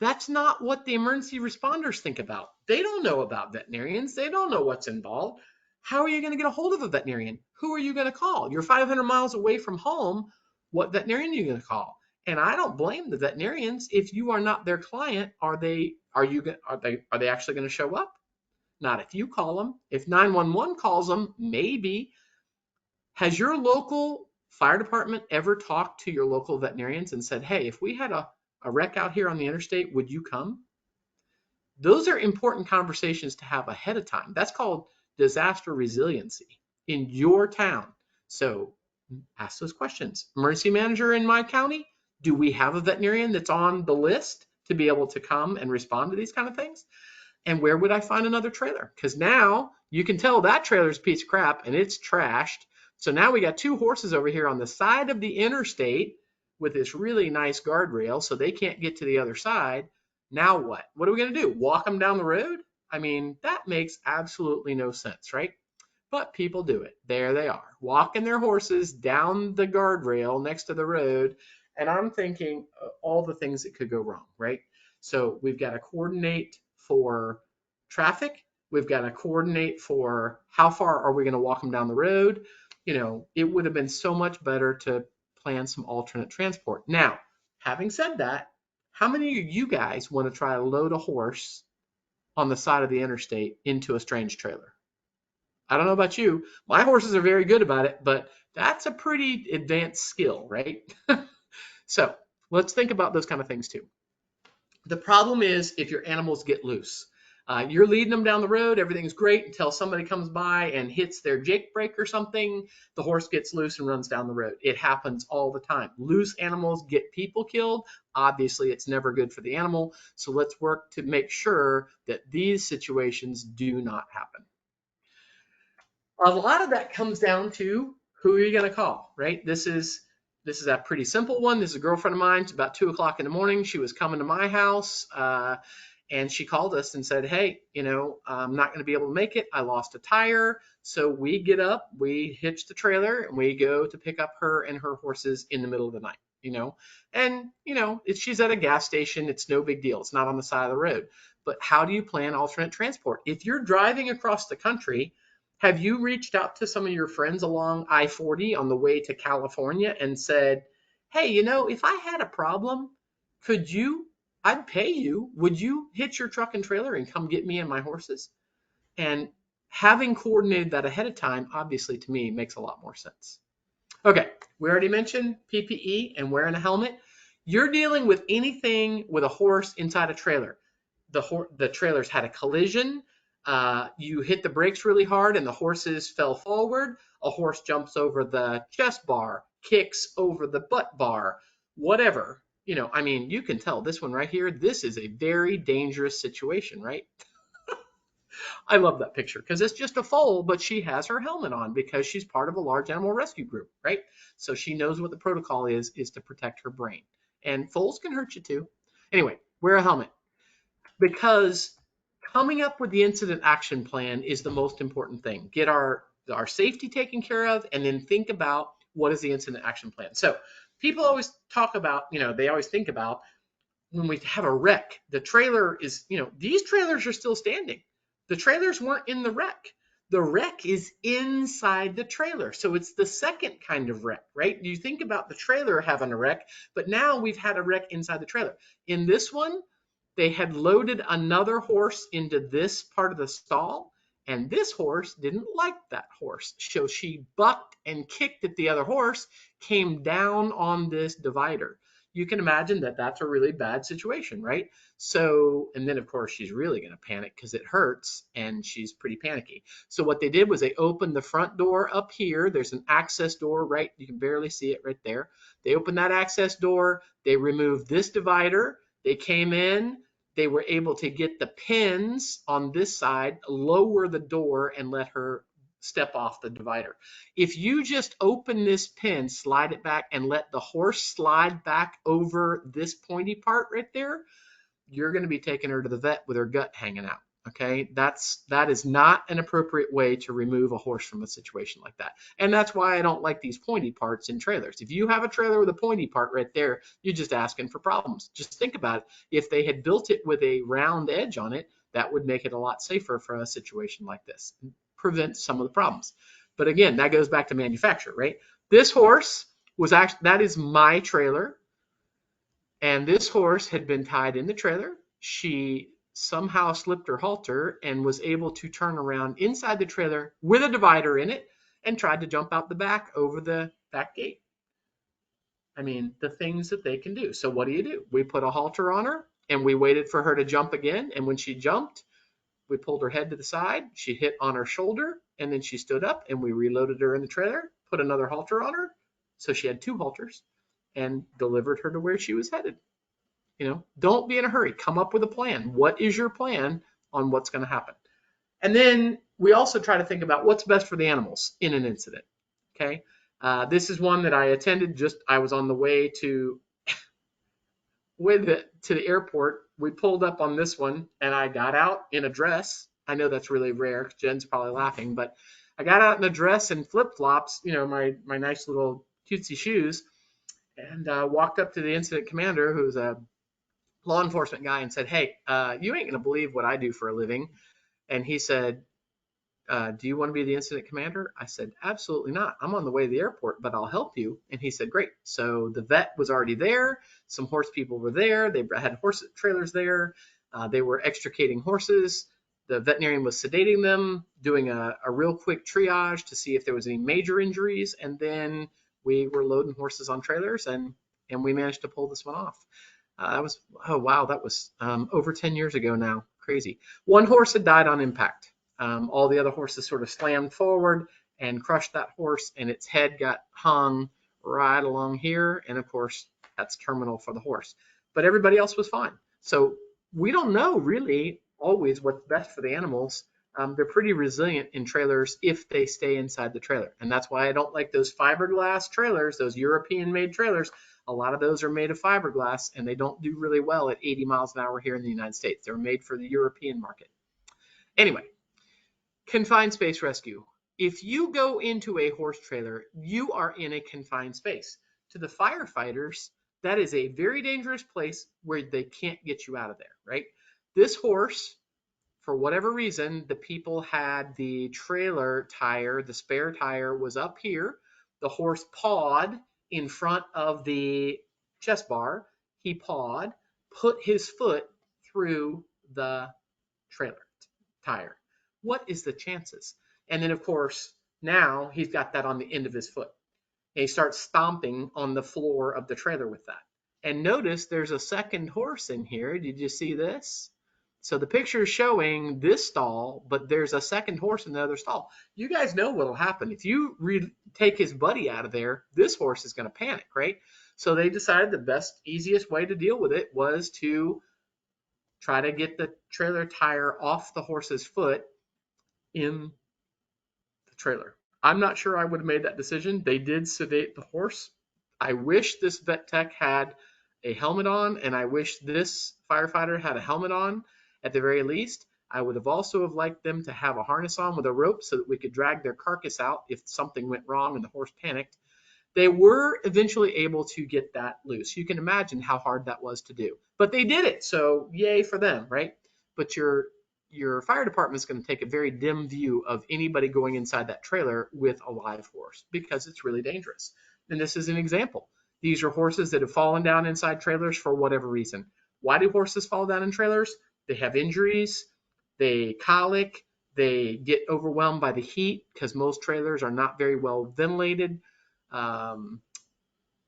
That's not what the emergency responders think about. They don't know about veterinarians. They don't know what's involved. How are you going to get a hold of a veterinarian? Who are you going to call? You're 500 miles away from home. What veterinarian are you going to call? And I don't blame the veterinarians. If you are not their client, are they actually going to show up? Not if you call them. If 911 calls them, maybe. Has your local fire department ever talked to your local veterinarians and said, hey, if we had a wreck out here on the interstate, would you come? Those are important conversations to have ahead of time. That's called disaster resiliency in your town. So ask those questions. Emergency manager in my county, do we have a veterinarian that's on the list to be able to come and respond to these kind of things? And where would I find another trailer? Because now you can tell that trailer's a piece of crap and it's trashed. So now we got 2 horses over here on the side of the interstate with this really nice guardrail so they can't get to the other side. Now what? What are we going to do? Walk them down the road? I mean, that makes absolutely no sense, right? But people do it. There they are, walking their horses down the guardrail next to the road. And I'm thinking all the things that could go wrong, right? So we've got to coordinate for traffic. We've got to coordinate for how far are we going to walk them down the road. It would have been so much better to plan some alternate transport. Now, having said that, how many of you guys want to try to load a horse on the side of the interstate into a strange trailer? I don't know about you. My horses are very good about it, but that's a pretty advanced skill, right? So let's think about those kind of things too. The problem is if your animals get loose. You're leading them down the road, everything's great until somebody comes by and hits their jake brake or something, the horse gets loose and runs down the road. It happens all the time. Loose animals get people killed. Obviously, it's never good for the animal. So let's work to make sure that these situations do not happen. A lot of that comes down to who are you going to call, right? This is a pretty simple one. This is a girlfriend of mine. It's about 2 o'clock in the morning. She was coming to my house. And she called us and said, hey, I'm not going to be able to make it. I lost a tire. So we get up, we hitch the trailer, and we go to pick up her and her horses in the middle of the night, And, she's at a gas station. It's no big deal. It's not on the side of the road. But how do you plan alternate transport? If you're driving across the country, have you reached out to some of your friends along I-40 on the way to California and said, hey, if I had a problem, I'd pay you. Would you hitch your truck and trailer and come get me and my horses? And having coordinated that ahead of time, obviously to me, makes a lot more sense. Okay, we already mentioned PPE and wearing a helmet. You're dealing with anything with a horse inside a trailer. The trailer's had a collision. You hit the brakes really hard and the horses fell forward. A horse jumps over the chest bar, kicks over the butt bar, whatever. You can tell this one right here, this is a very dangerous situation, right? I love that picture because it's just a foal, but she has her helmet on because she's part of a large animal rescue group, right? So she knows what the protocol is to protect her brain. And foals can hurt you too. Anyway, wear a helmet because coming up with the incident action plan is the most important thing. Get our safety taken care of and then think about what is the incident action plan? So people always talk about, they always think about when we have a wreck, the trailer is, these trailers are still standing. The trailers weren't in the wreck. The wreck is inside the trailer. So it's the second kind of wreck, right? You think about the trailer having a wreck, but now we've had a wreck inside the trailer. In this one, they had loaded another horse into this part of the stall, and this horse didn't like that horse. So she bucked and kicked at the other horse, came down on this divider. You can imagine that that's a really bad situation, right? So, and then of course she's really going to panic because it hurts and she's pretty panicky. So what they did was they opened the front door up here. There's an access door, right? You can barely see it right there. They opened that access door. They removed this divider. They came in. They were able to get the pins on this side, lower the door, and let her step off the divider. If you just open this pin, slide it back, and let the horse slide back over this pointy part right there, you're going to be taking her to the vet with her gut hanging out. Okay, that is not an appropriate way to remove a horse from a situation like that. And that's why I don't like these pointy parts in trailers. If you have a trailer with a pointy part right there, you're just asking for problems. Just think about it. If they had built it with a round edge on it, that would make it a lot safer for a situation like this, and prevent some of the problems. But again, that goes back to manufacturer, right? This horse was actually, that is my trailer. And this horse had been tied in the trailer. She somehow slipped her halter and was able to turn around inside the trailer with a divider in it and tried to jump out the back over the back gate. I mean, the things that they can do. So what do? We put a halter on her and we waited for her to jump again. And when she jumped, we pulled her head to the side. She hit on her shoulder and then she stood up and we reloaded her in the trailer, put another halter on her. So she had 2 halters and delivered her to where she was headed. Don't be in a hurry. Come up with a plan. What is your plan on what's going to happen? And then we also try to think about what's best for the animals in an incident. Okay. This is one that I attended. I was on the way to the airport. We pulled up on this one and I got out in a dress. I know that's really rare. Jen's probably laughing, but I got out in a dress and flip-flops, my nice little cutesy shoes, and walked up to the incident commander, who's a law enforcement guy, and said, "Hey, you ain't gonna believe what I do for a living." And he said, "Do you want to be the incident commander?" I said, "Absolutely not. I'm on the way to the airport, but I'll help you." And he said, "Great." So the vet was already there. Some horse people were there. They had horse trailers there. They were extricating horses. The veterinarian was sedating them, doing a real quick triage to see if there was any major injuries. And then we were loading horses on trailers, and we managed to pull this one off. That was over 10 years ago now. Crazy. One horse had died on impact. All the other horses sort of slammed forward and crushed that horse, and its head got hung right along here. And of course, that's terminal for the horse. But everybody else was fine. So we don't know really always what's best for the animals. They're pretty resilient in trailers if they stay inside the trailer. And that's why I don't like those fiberglass trailers, those European-made trailers. A lot of those are made of fiberglass, and they don't do really well at 80 miles an hour here in the United States. They're made for the European market. Anyway, confined space rescue. If you go into a horse trailer, you are in a confined space. To the firefighters, that is a very dangerous place where they can't get you out of there, right? This horse, for whatever reason, the people had the trailer tire, the spare tire was up here. The horse pawed in front of the chest bar. He pawed, put his foot through the trailer tire. What is the chances? And then, of course, now he's got that on the end of his foot. And he starts stomping on the floor of the trailer with that. And notice there's a second horse in here. Did you see this? So the picture is showing this stall, but there's a second horse in the other stall. You guys know what'll happen. If you take his buddy out of there, this horse is going to panic, right? So they decided the best, easiest way to deal with it was to try to get the trailer tire off the horse's foot in the trailer. I'm not sure I would have made that decision. They did sedate the horse. I wish this vet tech had a helmet on, and I wish this firefighter had a helmet on at the very least. I would have also liked them to have a harness on with a rope so that we could drag their carcass out if something went wrong and the horse panicked. They were eventually able to get that loose. You can imagine how hard that was to do, but they did it. So yay for them, right? But your fire department is going to take a very dim view of anybody going inside that trailer with a live horse because it's really dangerous. And this is an example. These are horses that have fallen down inside trailers for whatever reason. Why do horses fall down in trailers? They have injuries, they colic, they get overwhelmed by the heat because most trailers are not very well ventilated. Um,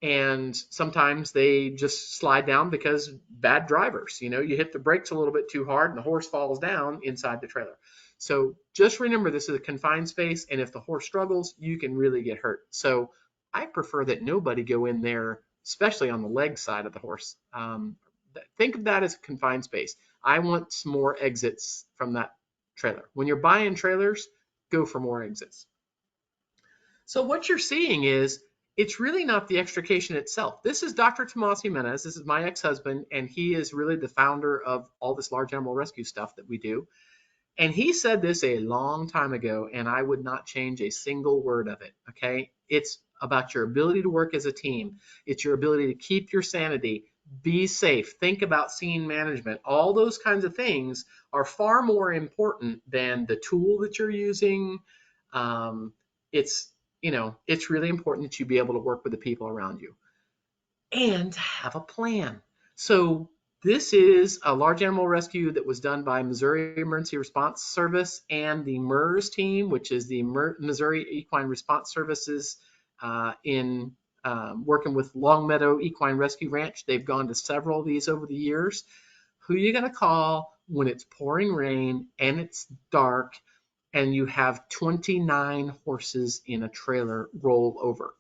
and sometimes they just slide down because bad drivers. You hit the brakes a little bit too hard and the horse falls down inside the trailer. So just remember, this is a confined space, and if the horse struggles, you can really get hurt. So I prefer that nobody go in there, especially on the leg side of the horse. Think of that as a confined space. I want some more exits from that trailer. When you're buying trailers, go for more exits. So what you're seeing is it's really not the extrication itself. This is Dr. Tomas Jimenez. This is my ex-husband, and he is really the founder of all this large animal rescue stuff that we do. And he said this a long time ago, and I would not change a single word of it, okay? It's about your ability to work as a team. It's your ability to keep your sanity, be safe, think about scene management. All those kinds of things are far more important than the tool that you're using. It's it's really important that you be able to work with the people around you and have a plan. So this is a large animal rescue that was done by Missouri Emergency Response Service and the MERS team, which is the Missouri Equine Response Services in working with Longmeadow Equine Rescue Ranch. They've gone to several of these over the years. Who are you going to call when it's pouring rain and it's dark and you have 29 horses in a trailer roll over?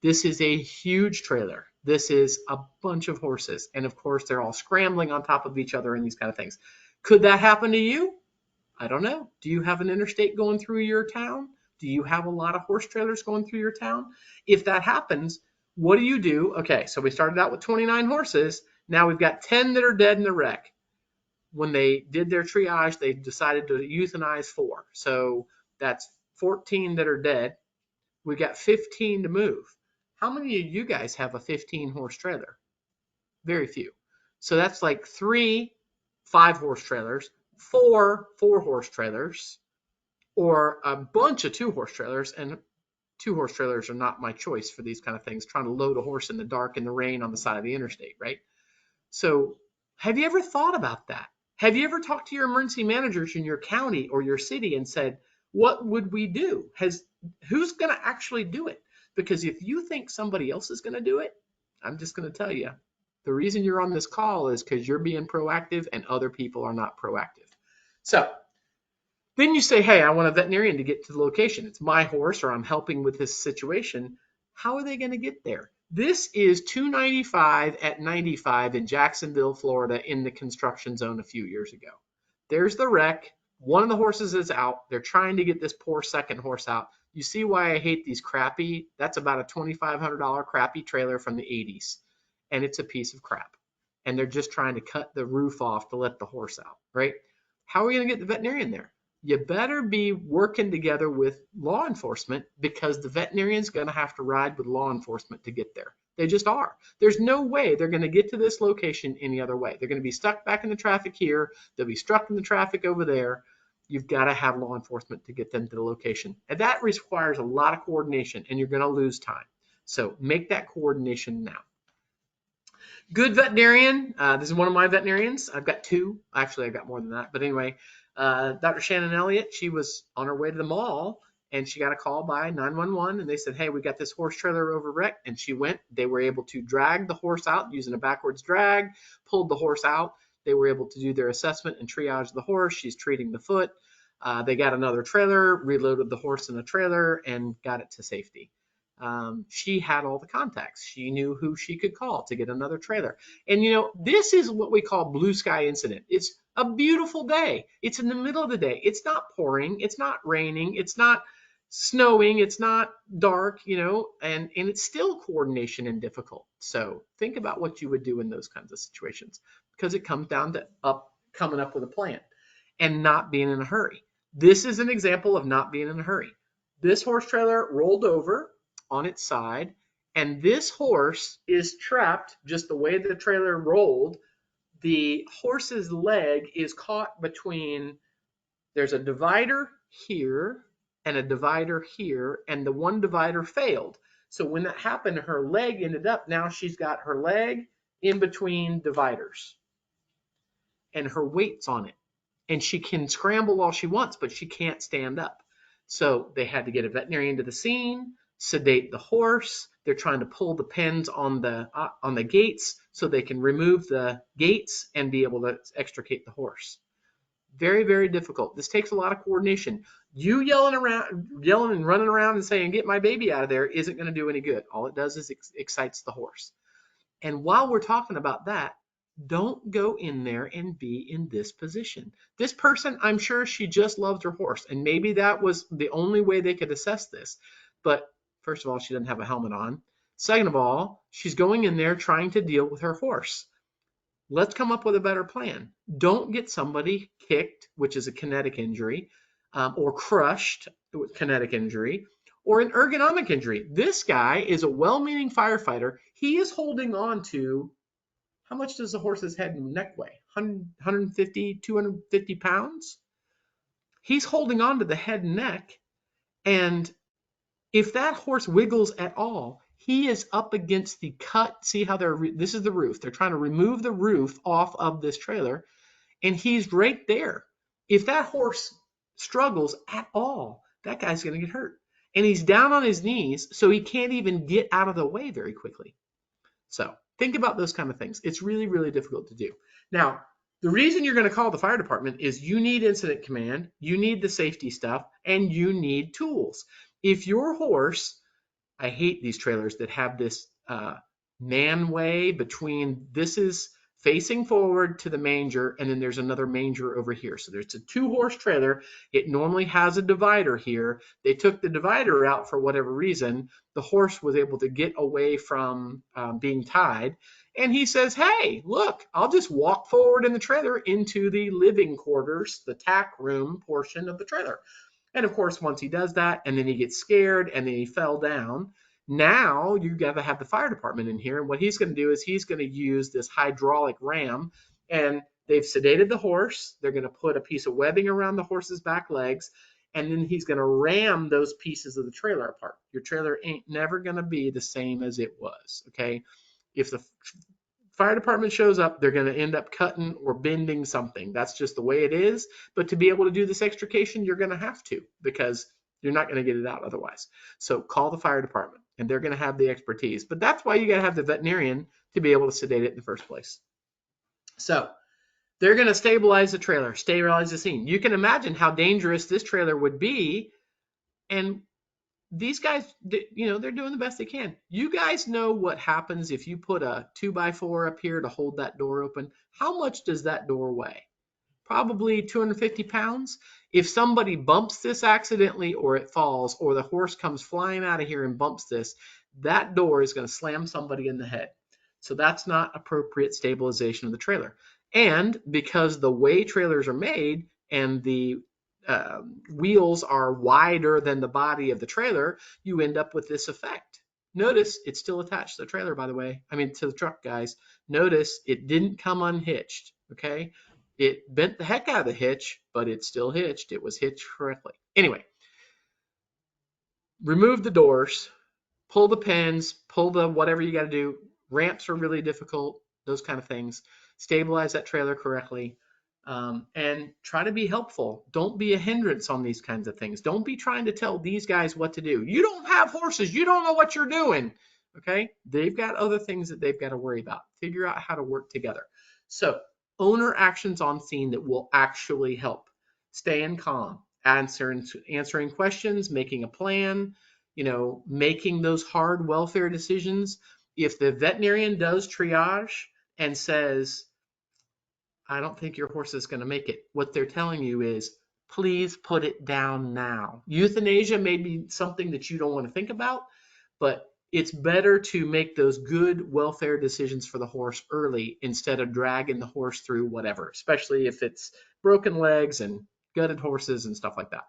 This is a huge trailer. This is a bunch of horses. And of course, they're all scrambling on top of each other and these kind of things. Could that happen to you? I don't know. Do you have an interstate going through your town? Do you have a lot of horse trailers going through your town? If that happens, what do you do? Okay, so we started out with 29 horses. Now we've got 10 that are dead in the wreck. When they did their triage, they decided to euthanize 4. So that's 14 that are dead. We've got 15 to move. How many of you guys have a 15-horse trailer? Very few. So that's like 3 5-horse trailers, 4 4-horse trailers, or a bunch of 2-horse trailers. And 2-horse trailers are not my choice for these kind of things, trying to load a horse in the dark in the rain on the side of the interstate, right? So have you ever thought about that? Have you ever talked to your emergency managers in your county or your city and said, what would we do? Who's going to actually do it? Because if you think somebody else is going to do it, I'm just going to tell you, the reason you're on this call is because you're being proactive and other people are not proactive. So then you say, hey, I want a veterinarian to get to the location. It's my horse, or I'm helping with this situation. How are they going to get there? This is 295 at 95 in Jacksonville, Florida, in the construction zone a few years ago. There's the wreck. One of the horses is out. They're trying to get this poor second horse out. You see why I hate these crappy, that's about a $2,500 crappy trailer from the 80s. And it's a piece of crap. And they're just trying to cut the roof off to let the horse out, right? How are we going to get the veterinarian there? You better be working together with law enforcement, because the veterinarian's going to have to ride with law enforcement to get there. They just are. There's no way they're going to get to this location any other way. They're going to be stuck back in the traffic here. They'll be stuck in the traffic over there. You've got to have law enforcement to get them to the location. And that requires a lot of coordination, and you're going to lose time. So make that coordination now. Good veterinarian. This is one of my veterinarians. I've got 2. Actually, I've got more than that. But anyway, Dr. Shannon Elliott, she was on her way to the mall, and she got a call by 911, and they said, hey, we got this horse trailer over wrecked. And she went. They were able to drag the horse out using a backwards drag, pulled the horse out. They were able to do their assessment and triage the horse. She's treating the foot. They got another trailer, reloaded the horse in a trailer, and got it to safety. She had all the contacts. She knew who she could call to get another trailer. And this is what we call blue sky incident. It's a beautiful day. It's in the middle of the day. It's not pouring. It's not raining. It's not snowing. It's not dark, and it's still coordination and difficult. So think about what you would do in those kinds of situations, because it comes down to coming up with a plan and not being in a hurry. This is an example of not being in a hurry. This horse trailer rolled over on its side, And this horse is trapped just the way the trailer rolled. The horse's leg is caught between, there's a divider here and a divider here, and the one divider failed. So when that happened, her leg ended up, now she's got her leg in between dividers and her weight's on it. And she can scramble all she wants, but she can't stand up. So they had to get a veterinarian to the scene, sedate the horse. They're trying to pull the pins on the gates so they can remove the gates and be able to extricate the horse. Very, very difficult. This takes a lot of coordination. You yelling and running around and saying, "Get my baby out of there," isn't going to do any good. All it does is excites the horse. And while we're talking about that, don't go in there and be in this position. This person, I'm sure she just loves her horse, and maybe that was the only way they could assess this. But first of all, she doesn't have a helmet on. Second of all, she's going in there trying to deal with her horse. Let's come up with a better plan. Don't get somebody kicked, which is a kinetic injury, or crushed, with kinetic injury, or an ergonomic injury. This guy is a well-meaning firefighter. He is holding on to, how much does the horse's head and neck weigh? 150, 250 pounds? He's holding on to the head and neck, and if that horse wiggles at all, he is up against the cut. See how this is the roof. They're trying to remove the roof off of this trailer, and he's right there. If that horse struggles at all, that guy's going to get hurt. And he's down on his knees, so he can't even get out of the way very quickly. So think about those kind of things. It's really, really difficult to do. Now, the reason you're going to call the fire department is you need incident command, you need the safety stuff, and you need tools. If your horse, I hate these trailers that have this manway between, this is facing forward to the manger, and then there's another manger over here. So there's a 2-horse trailer. It normally has a divider here. They took the divider out for whatever reason. The horse was able to get away from being tied. And he says, "Hey, look, I'll just walk forward in the trailer into the living quarters, the tack room portion of the trailer." And of course, once he does that, and then he gets scared, and then he fell down, now you got to have the fire department in here. And what he's going to do is he's going to use this hydraulic ram, and they've sedated the horse. They're going to put a piece of webbing around the horse's back legs, and then he's going to ram those pieces of the trailer apart. Your trailer ain't never going to be the same as it was, okay? If the fire department shows up, they're going to end up cutting or bending something. That's just the way it is. But to be able to do this extrication, you're going to have to, because you're not going to get it out otherwise. So call the fire department, and they're going to have the expertise. But that's why you got to have the veterinarian to be able to sedate it in the first place. So they're going to stabilize the trailer, stabilize the scene. You can imagine how dangerous this trailer would be. And these guys, they're doing the best they can. You guys know what happens if you put a 2x4 up here to hold that door open. How much does that door weigh? Probably 250 pounds. If somebody bumps this accidentally, or it falls, or the horse comes flying out of here and bumps this, that door is going to slam somebody in the head. So that's not appropriate stabilization of the trailer. And because the way trailers are made and the wheels are wider than the body of the trailer, you end up with this effect. Notice it's still attached to the trailer, by the way. I mean, to the truck, guys. Notice it didn't come unhitched, okay? It bent the heck out of the hitch, but it's still hitched. It was hitched correctly. Anyway, remove the doors, pull the pins, pull the whatever you got to do. Ramps are really difficult, those kind of things. Stabilize that trailer correctly. And try to be helpful. Don't be a hindrance on these kinds of things. Don't be trying to tell these guys what to do. You don't have horses. You don't know what you're doing. Okay? They've got other things that they've got to worry about. Figure out how to work together. So, owner actions on scene that will actually help. Staying calm, answering questions, making a plan, making those hard welfare decisions. If the veterinarian does triage and says, "I don't think your horse is going to make it," what they're telling you is, please put it down now. Euthanasia may be something that you don't want to think about, but it's better to make those good welfare decisions for the horse early instead of dragging the horse through whatever, especially if it's broken legs and gutted horses and stuff like that.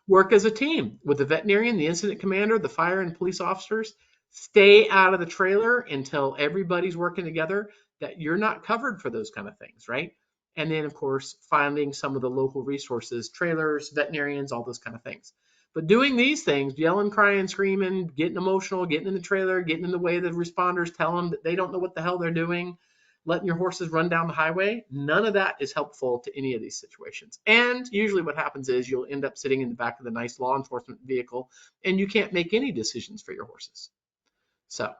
Work as a team with the veterinarian, the incident commander, the fire and police officers. Stay out of the trailer until everybody's working together, that you're not covered for those kind of things, right? And then, of course, finding some of the local resources, trailers, veterinarians, all those kind of things. But doing these things, yelling, crying, screaming, getting emotional, getting in the trailer, getting in the way of the responders, tell them that they don't know what the hell they're doing, letting your horses run down the highway, none of that is helpful to any of these situations. And usually what happens is you'll end up sitting in the back of the nice law enforcement vehicle and you can't make any decisions for your horses. So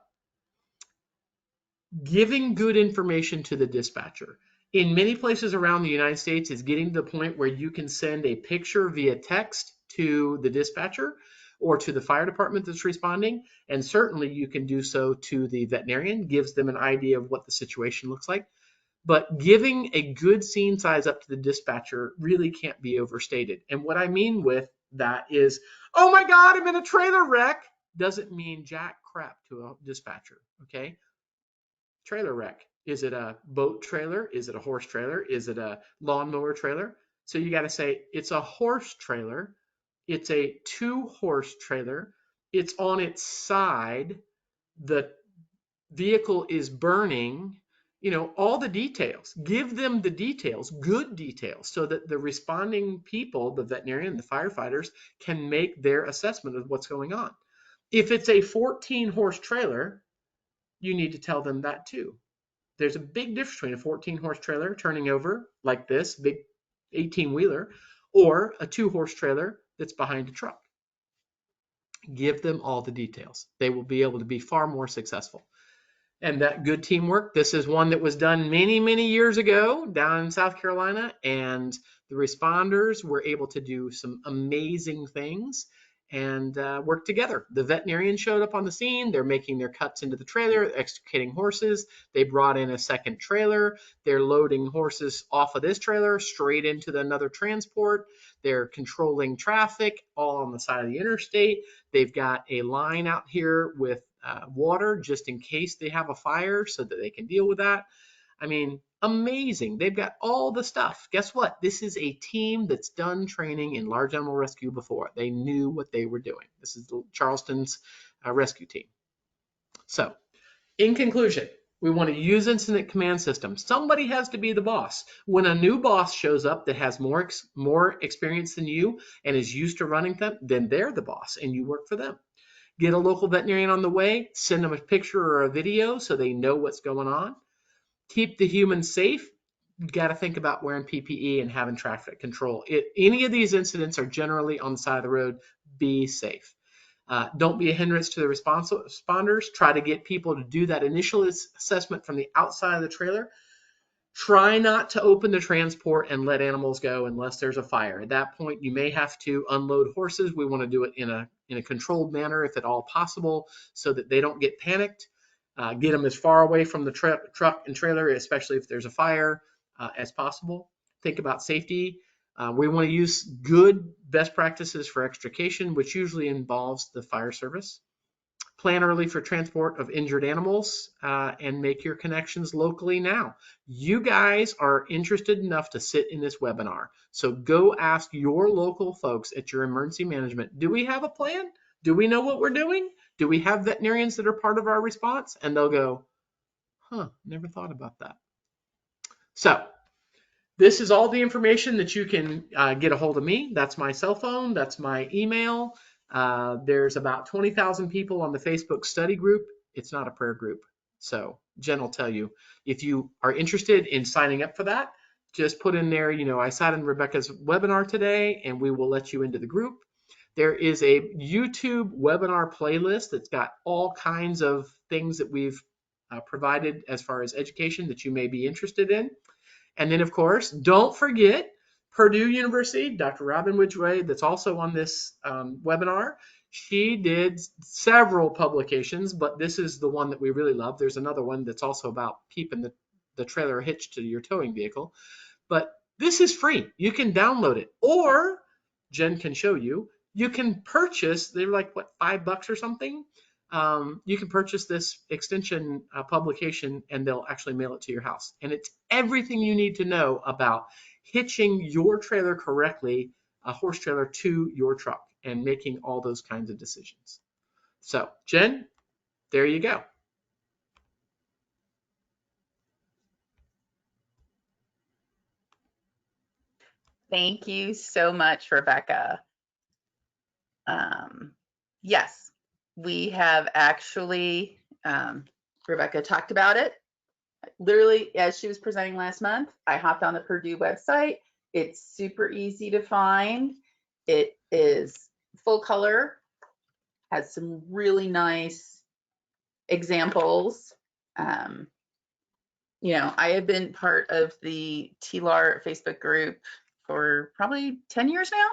giving good information to the dispatcher. In many places around the United States, it's getting to the point where you can send a picture via text to the dispatcher or to the fire department that's responding. And certainly you can do so to the veterinarian, gives them an idea of what the situation looks like. But giving a good scene size up to the dispatcher really can't be overstated. And what I mean with that is, oh my God, I'm in a trailer wreck, doesn't mean jack crap to a dispatcher, okay? Trailer wreck. Is it a boat trailer? Is it a horse trailer? Is it a lawnmower trailer? So you got to say it's a horse trailer. It's a 2-horse trailer. It's on its side. The vehicle is burning. All the details. Give them the details, good details, so that the responding people, the veterinarian, the firefighters, can make their assessment of what's going on. If it's a 14-horse trailer, you need to tell them that too. There's a big difference between a 14-horse trailer turning over like this, big 18-wheeler, or a 2-horse trailer that's behind a truck. Give them all the details. They will be able to be far more successful. And that good teamwork, this is one that was done many, many years ago down in South Carolina, and the responders were able to do some amazing things and work together. The veterinarian showed up on the scene. They're making their cuts into the trailer, extricating horses. They brought in a second trailer. They're loading horses off of this trailer straight into another transport. They're controlling traffic all on the side of the interstate. They've got a line out here with water just in case they have a fire so that they can deal with that. I mean, amazing. They've got all the stuff. Guess what? This is a team that's done training in large animal rescue before. They knew what they were doing. This is Charleston's rescue team. So, in conclusion, we want to use incident command system. Somebody has to be the boss. When a new boss shows up that has more experience than you and is used to running them, then they're the boss and you work for them. Get a local veterinarian on the way, send them a picture or a video so they know what's going on. Keep the humans safe. You got to think about wearing PPE and having traffic control. Any of these incidents are generally on the side of the road. Be safe. Don't be a hindrance to the responders. Try to get people to do that initial assessment from the outside of the trailer. Try not to open the transport and let animals go unless there's a fire. At that point, you may have to unload horses. We want to do it in a controlled manner, if at all possible, so that they don't get panicked. Get them as far away from the truck and trailer, especially if there's a fire, as possible. Think about safety. We want to use good best practices for extrication, which usually involves the fire service. Plan early for transport of injured animals, and make your connections locally now. You guys are interested enough to sit in this webinar. So go ask your local folks at your emergency management, do we have a plan? Do we know what we're doing? Do we have veterinarians that are part of our response? And they'll go, never thought about that. So this is all the information that you can get a hold of me. That's my cell phone. That's my email. There's about 20,000 people on the Facebook study group. It's not a prayer group. So Jen will tell you, if you are interested in signing up for that, just put in there, I sat in Rebecca's webinar today, and we will let you into the group. There is a YouTube webinar playlist that's got all kinds of things that we've provided as far as education that you may be interested in. And then, of course, don't forget Purdue University, Dr. Robin Widgway, that's also on this webinar. She did several publications, but this is the one that we really love. There's another one that's also about keeping the trailer hitched to your towing vehicle. But this is free. You can download it, or Jen can show you. You can purchase, they're like, what, $5 or something? You can purchase this extension publication, and they'll actually mail it to your house. And it's everything you need to know about hitching your trailer correctly, a horse trailer, to your truck, and making all those kinds of decisions. So, Jen? there you go. Thank you so much, Rebecca. Yes, we have actually, Rebecca talked about it. Literally, as she was presenting last month, I hopped on the Purdue website. It's super easy to find. It is full color, has some really nice examples. I have been part of the TLAR Facebook group for probably 10 years now.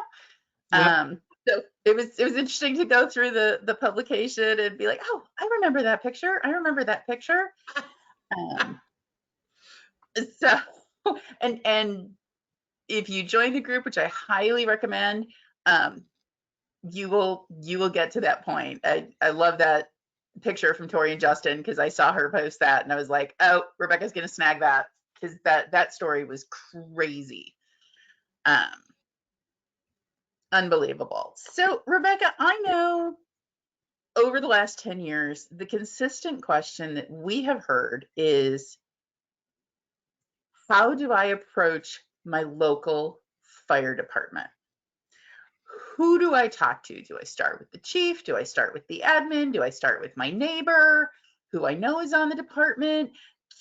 Yep. So it was interesting to go through the publication and be like, oh, I remember that picture. I remember that picture. Um, so and if you join the group, which I highly recommend, you will get to that point. I love that picture from Tori and Justin because I saw her post that and I was like, oh, Rebecca's gonna snag that because that story was crazy. Unbelievable. So Rebecca, I know over the last 10 years, the consistent question that we have heard is, how do I approach my local fire department? Who do I talk to? Do I start with the chief? Do I start with the admin? Do I start with my neighbor who I know is on the department?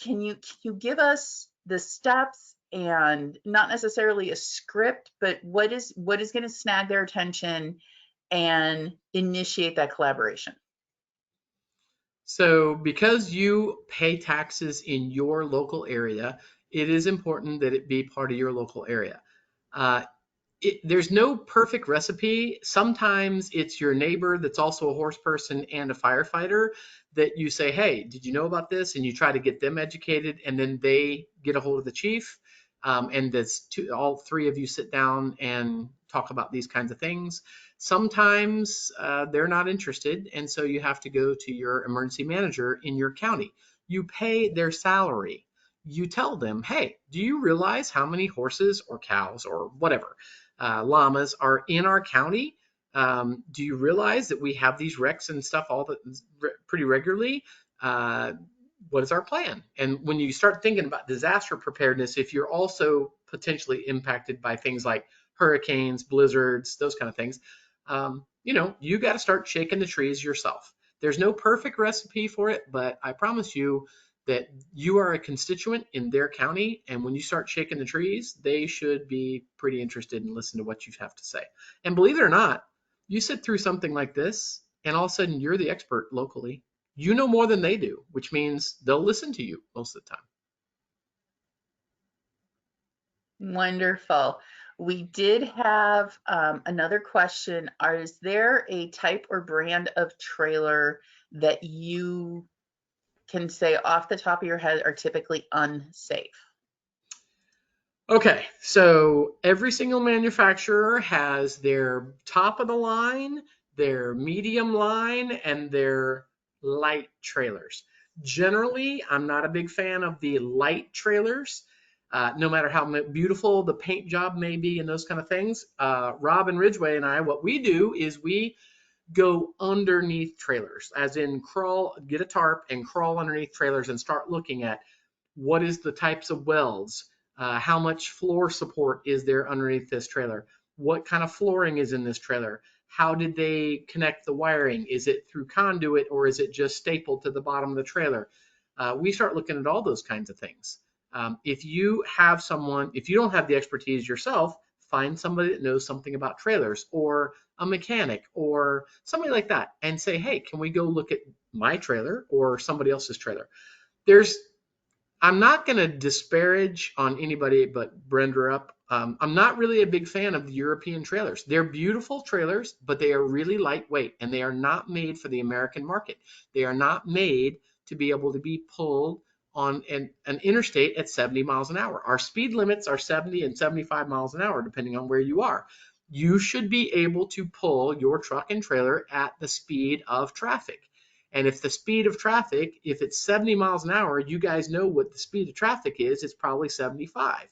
Can you give us the steps and not necessarily a script, but what is going to snag their attention and initiate that collaboration? So because you pay taxes in your local area, it is important that it be part of your local area. Uh, there's no perfect recipe. Sometimes it's your neighbor that's also a horse person and a firefighter that you say, hey, did you know about this? And you try to get them educated, and then they get a hold of the chief. And all three of you sit down and talk about these kinds of things. Sometimes they're not interested, and so you have to go to your emergency manager in your county. You pay their salary. You tell them, hey, do you realize how many horses or cows or whatever llamas are in our county? Do you realize that we have these wrecks and stuff pretty regularly? What is our plan? And when you start thinking about disaster preparedness, if you're also potentially impacted by things like hurricanes, blizzards, those kind of things, you got to start shaking the trees yourself. There's no perfect recipe for it, but I promise you that you are a constituent in their county, and when you start shaking the trees, they should be pretty interested in listening to what you have to say. And believe it or not, you sit through something like this, and all of a sudden you're the expert locally. You know more than they do, which means they'll listen to you most of the time. Wonderful. We did have another question. Is there a type or brand of trailer that you can say off the top of your head are typically unsafe? Okay, so every single manufacturer has their top of the line, their medium line, and their light trailers. Generally, I'm not a big fan of the light trailers, no matter how beautiful the paint job may be and those kind of things. Rob and Ridgway and I, what we do is we go underneath trailers, as in get a tarp and crawl underneath trailers and start looking at what is the types of welds, how much floor support is there underneath this trailer, what kind of flooring is in this trailer, how did they connect the wiring, is it through conduit or is it just stapled to the bottom of the trailer. We start looking at all those kinds of things. If you don't have the expertise yourself, find somebody that knows something about trailers, or a mechanic or somebody like that, and say, hey, can we go look at my trailer or somebody else's trailer? I'm not going to disparage on anybody but Brenda up. I'm not really a big fan of the European trailers. They're beautiful trailers, but they are really lightweight, and they are not made for the American market. They are not made to be able to be pulled on an interstate at 70 miles an hour. Our speed limits are 70 and 75 miles an hour, depending on where you are. You should be able to pull your truck and trailer at the speed of traffic. And if the speed of traffic, if it's 70 miles an hour, you guys know what the speed of traffic is. It's probably 75.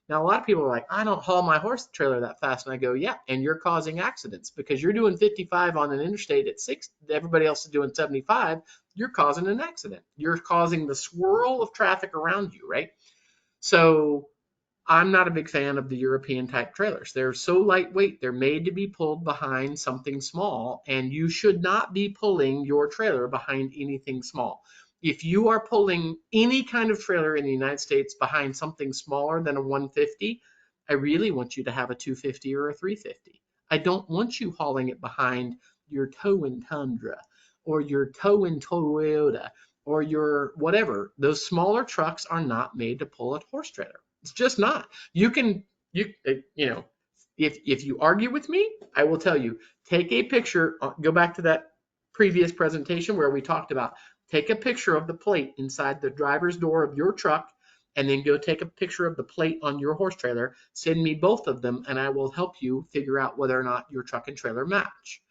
Now, a lot of people are like, I don't haul my horse trailer that fast. And I go, yeah, and you're causing accidents because you're doing 55 on an interstate at 6. Everybody else is doing 75. You're causing an accident. You're causing the swirl of traffic around you, right? So I'm not a big fan of the European type trailers. They're so lightweight. They're made to be pulled behind something small, and you should not be pulling your trailer behind anything small. If you are pulling any kind of trailer in the United States behind something smaller than a 150, I really want you to have a 250 or a 350. I don't want you hauling it behind your Towin Tundra or your Towin Toyota or your whatever. Those smaller trucks are not made to pull a horse trailer. It's just not. You can you know, if you argue with me, I will tell you, take a picture, go back to that previous presentation where we talked about take a picture of the plate inside the driver's door of your truck and then go take a picture of the plate on your horse trailer. Send me both of them and I will help you figure out whether or not your truck and trailer match.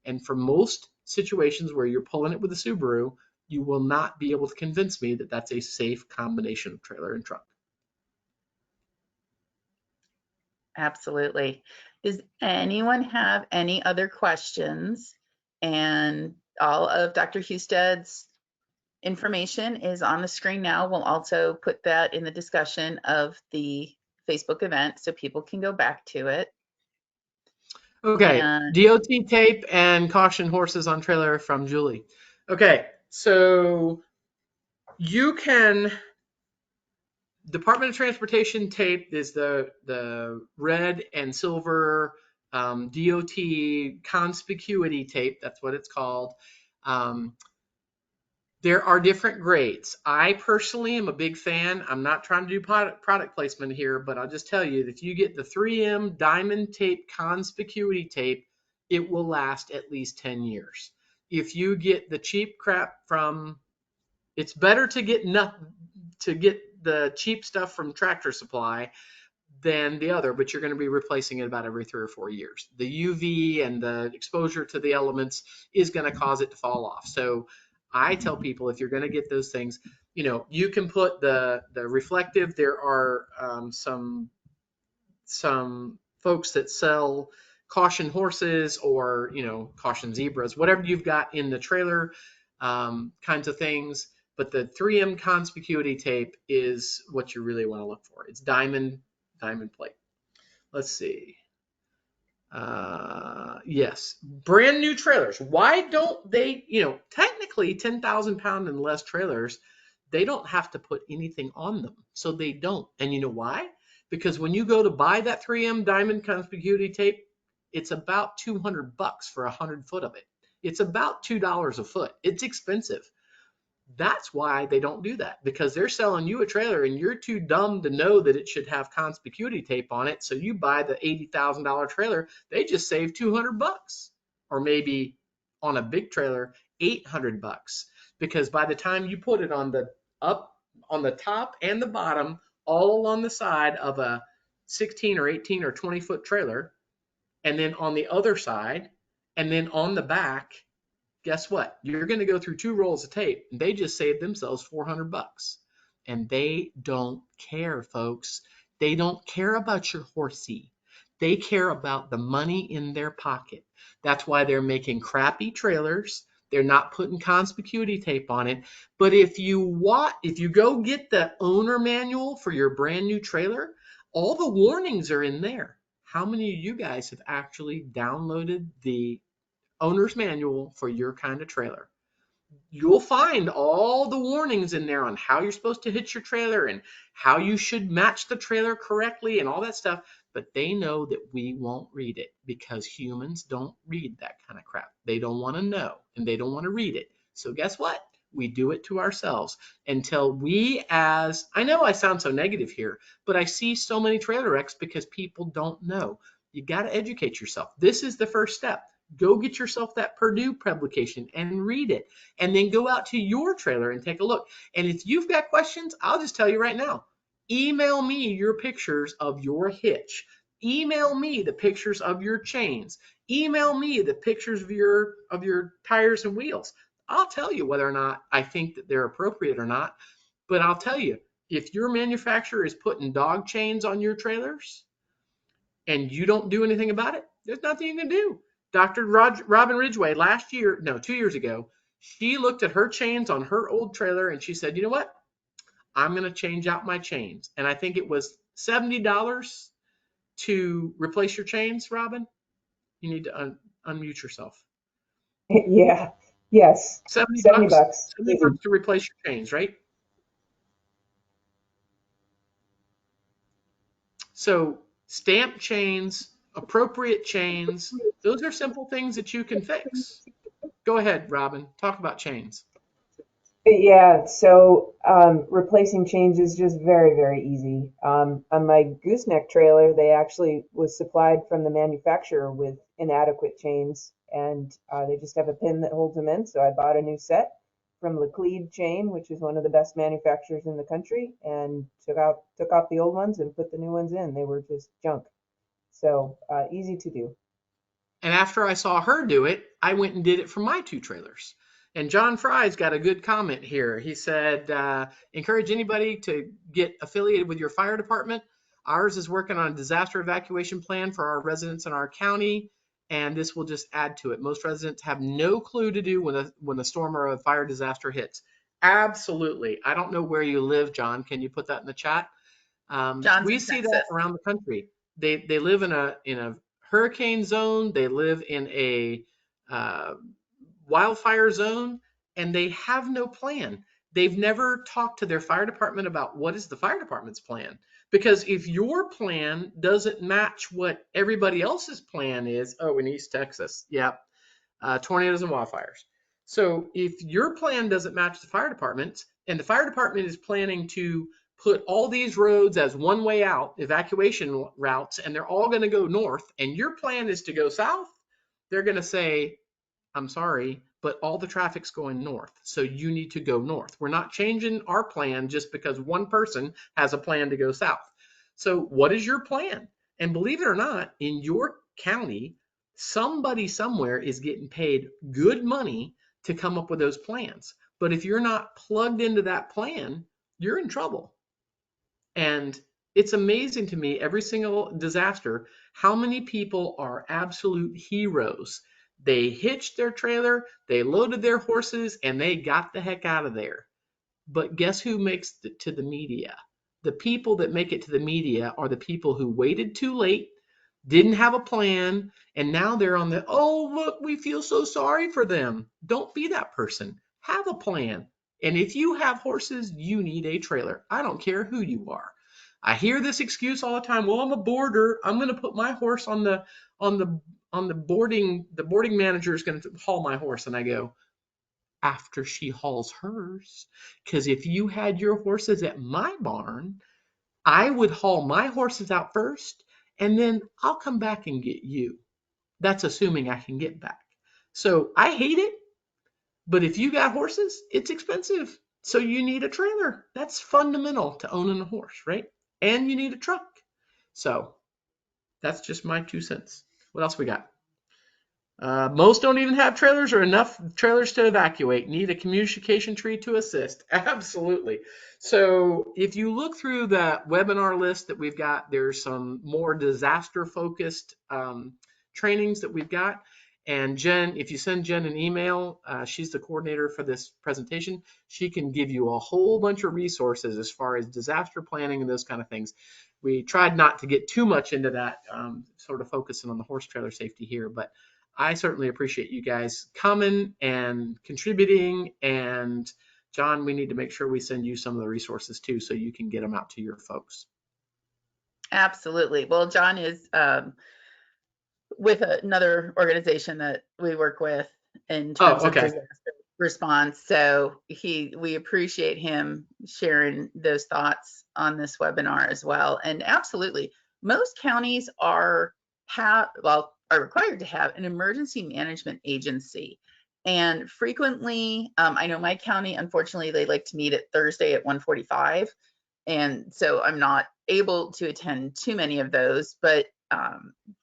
And for most situations where you're pulling it with a Subaru, you will not be able to convince me that that's a safe combination of trailer and truck. Absolutely. Does anyone have any other questions? And all of Dr. Husted's information is on the screen now. We'll also put that in the discussion of the Facebook event so people can go back to it. Okay, And DOT tape and caution horses on trailer from Julie. Okay, so you can, Department of Transportation tape is the red and silver DOT conspicuity tape. That's what it's called. Um, there are different grades. I personally am a big fan. I'm not trying to do product placement here, but I'll just tell you that if you get the 3M diamond tape conspicuity tape, it will last at least 10 years. If you get the cheap crap from, it's better to get the cheap stuff from Tractor Supply than the other, but you're going to be replacing it about every 3 or 4 years. The UV and the exposure to the elements is going to cause it to fall off. So I tell people if you're going to get those things, you can put the reflective. There are some folks that sell caution horses or caution zebras, whatever you've got in the trailer, kinds of things. But the 3M conspicuity tape is what you really want to look for. It's diamond plate. Let's see. Yes, brand new trailers. Why don't they, technically 10,000 pound and less trailers, they don't have to put anything on them. So they don't. And you know why? Because when you go to buy that 3M diamond conspicuity tape, it's about $200 for 100 foot of it. It's about $2 a foot. It's expensive. That's why they don't do that, because they're selling you a trailer and you're too dumb to know that it should have conspicuity tape on it. So you buy the $80,000 trailer, they just save $200, or maybe on a big trailer, $800, because by the time you put it on the top and the bottom, all along the side of a 16 or 18 or 20 foot trailer, and then on the other side, and then on the back, guess what? You're going to go through 2 rolls of tape, and they just saved themselves $400. And they don't care, folks. They don't care about your horsey. They care about the money in their pocket. That's why they're making crappy trailers. They're not putting conspicuity tape on it. But if you go get the owner manual for your brand new trailer, all the warnings are in there. How many of you guys have actually downloaded the owner's manual for your kind of trailer? You'll find all the warnings in there on how you're supposed to hitch your trailer and how you should match the trailer correctly and all that stuff. But they know that we won't read it because humans don't read that kind of crap. They don't want to know and they don't want to read it. So guess what? We do it to ourselves until I know I sound so negative here, but I see so many trailer wrecks because people don't know. You got to educate yourself. This is the first step. Go get yourself that Purdue publication and read it. And then go out to your trailer and take a look. And if you've got questions, I'll just tell you right now. Email me your pictures of your hitch. Email me the pictures of your chains. Email me the pictures of your tires and wheels. I'll tell you whether or not I think that they're appropriate or not. But I'll tell you, if your manufacturer is putting dog chains on your trailers and you don't do anything about it, there's nothing you can do. Dr. Robin Ridgway 2 years ago, she looked at her chains on her old trailer and she said, you know what? I'm going to change out my chains. And I think it was $70 to replace your chains, Robin. You need to unmute yourself. Yeah. Yes. 70 70 bucks. bucks. 70 bucks to replace your chains, right? So stamp chains, appropriate chains, those are simple things that you can fix. Go ahead, Robin. Talk about chains. Yeah, so replacing chains is just very, very easy. On my gooseneck trailer, they actually was supplied from the manufacturer with inadequate chains, and they just have a pin that holds them in. So I bought a new set from Laclede Chain, which is one of the best manufacturers in the country, and took off the old ones and put the new ones in. They were just junk. So easy to do. And after I saw her do it, I went and did it for my 2 trailers. And John Fry's got a good comment here. He said, encourage anybody to get affiliated with your fire department. Ours is working on a disaster evacuation plan for our residents in our county, and this will just add to it. Most residents have no clue to do when a storm or a fire disaster hits. Absolutely. I don't know where you live, John. Can you put that in the chat? John's We in see Texas. that around the country. They live in a hurricane zone. They live in a uh, wildfire zone, and they have no plan. They've never talked to their fire department about what is the fire department's plan. Because if your plan doesn't match what everybody else's plan is, oh, in East Texas, yeah, tornadoes and wildfires. So if your plan doesn't match the fire department, and the fire department is planning to put all these roads as one way out, evacuation routes, and they're all going to go north, and your plan is to go south, they're going to say, I'm sorry, but all the traffic's going north. So you need to go north. We're not changing our plan just because one person has a plan to go south. So what is your plan? And believe it or not, in your county, somebody somewhere is getting paid good money to come up with those plans. But if you're not plugged into that plan, you're in trouble. And it's amazing to me, every single disaster, how many people are absolute heroes. They hitched their trailer, they loaded their horses, and they got the heck out of there. But guess who makes it to the media? The people that make it to the media are the people who waited too late, didn't have a plan, and now they're on the, oh, look, we feel so sorry for them. Don't be that person. Have a plan. And if you have horses, you need a trailer. I don't care who you are. I hear this excuse all the time. Well, I'm a boarder. I'm going to put my horse on the boarding. The boarding manager is going to haul my horse. And I go, after she hauls hers. Because if you had your horses at my barn, I would haul my horses out first, and then I'll come back and get you. That's assuming I can get back. So I hate it, but if you got horses, it's expensive. So you need a trailer. That's fundamental to owning a horse, right? And you need a truck. So that's just my 2 cents. What else we got? Most don't even have trailers or enough trailers to evacuate. Need a communication tree to assist. Absolutely. So if you look through the webinar list that we've got, there's some more disaster focused trainings that we've got. And Jen, if you send Jen an email, she's the coordinator for this presentation. She can give you a whole bunch of resources as far as disaster planning and those kind of things. We tried not to get too much into that, sort of focusing on the horse trailer safety here, but I certainly appreciate you guys coming and contributing. And John, we need to make sure we send you some of the resources too, so you can get them out to your folks. Absolutely. Well, John is with another organization that we work with in terms of disaster response. So we appreciate him sharing those thoughts on this webinar as well. And absolutely, most counties are required to have an emergency management agency. And frequently, I know my county, unfortunately, they like to meet at Thursday at 1:45. And so I'm not able to attend too many of those, but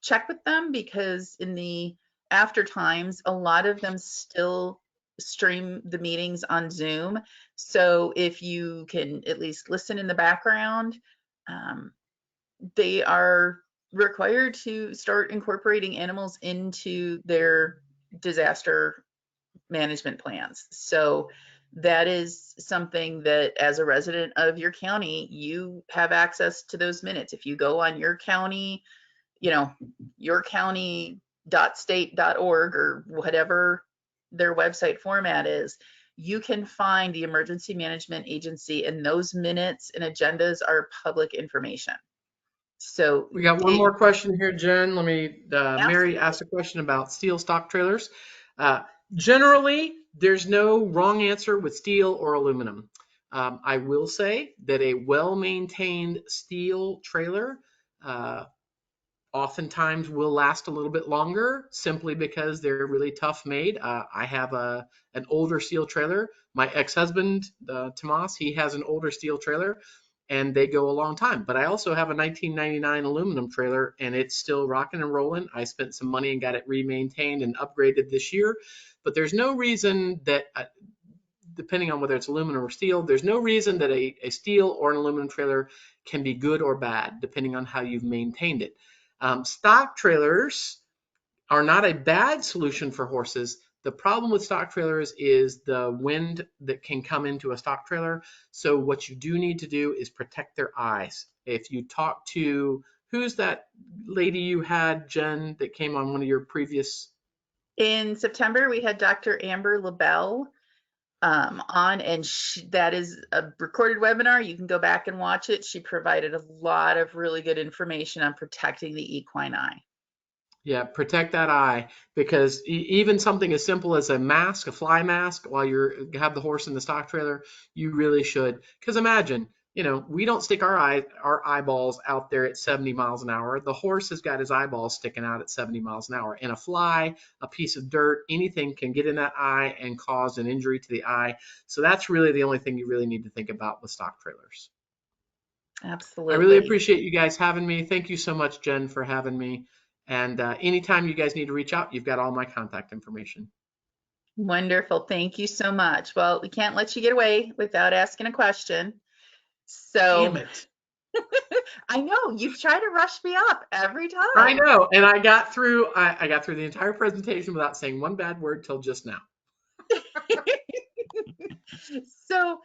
check with them, because in the after times, a lot of them still stream the meetings on Zoom. So if you can at least listen in the background, they are required to start incorporating animals into their disaster management plans. So that is something that as a resident of your county, you have access to those minutes. If you go on your county, yourcounty.state.org or whatever their website format is, you can find the emergency management agency, and those minutes and agendas are public information. So We got one more question here, Jen. Let me, Mary absolutely. asked a question about steel stock trailers. Uh, Generally, there's no wrong answer with steel or aluminum. I will say that a well-maintained steel trailer oftentimes will last a little bit longer simply because they're really tough made. I have an older steel trailer. My ex-husband, Tomas, he has an older steel trailer and they go a long time. But I also have a 1999 aluminum trailer and it's still rocking and rolling. I spent some money and got it re-maintained and upgraded this year. But there's no reason that, depending on whether it's aluminum or steel, there's no reason that a steel or an aluminum trailer can be good or bad, depending on how you've maintained it. Stock trailers are not a bad solution for horses. The problem with stock trailers is the wind that can come into a stock trailer. So what you do need to do is protect their eyes. If you talk to, who's that lady you had, Jen, that came on one of your previous? In September, we had Dr. Amber LaBelle on, and that is a recorded webinar. You can go back and watch it. She provided a lot of really good information on protecting the equine eye. Yeah, protect that eye, because even something as simple as a mask, a fly mask, while you have the horse in the stock trailer, you really should. Because imagine, we don't stick our eyeballs out there at 70 miles an hour. The horse has got his eyeballs sticking out at 70 miles an hour. And a fly, a piece of dirt, anything can get in that eye and cause an injury to the eye. So that's really the only thing you really need to think about with stock trailers. I really Absolutely. appreciate you guys having me. Thank you so much, Jen, for having me. And anytime you guys need to reach out, you've got all my contact information. Wonderful. Thank you so much. Well, we can't let you get away without asking a question. Damn So it. I know you try to rush me up every I time. know. And I got through the entire presentation without saying one bad word till just now. So,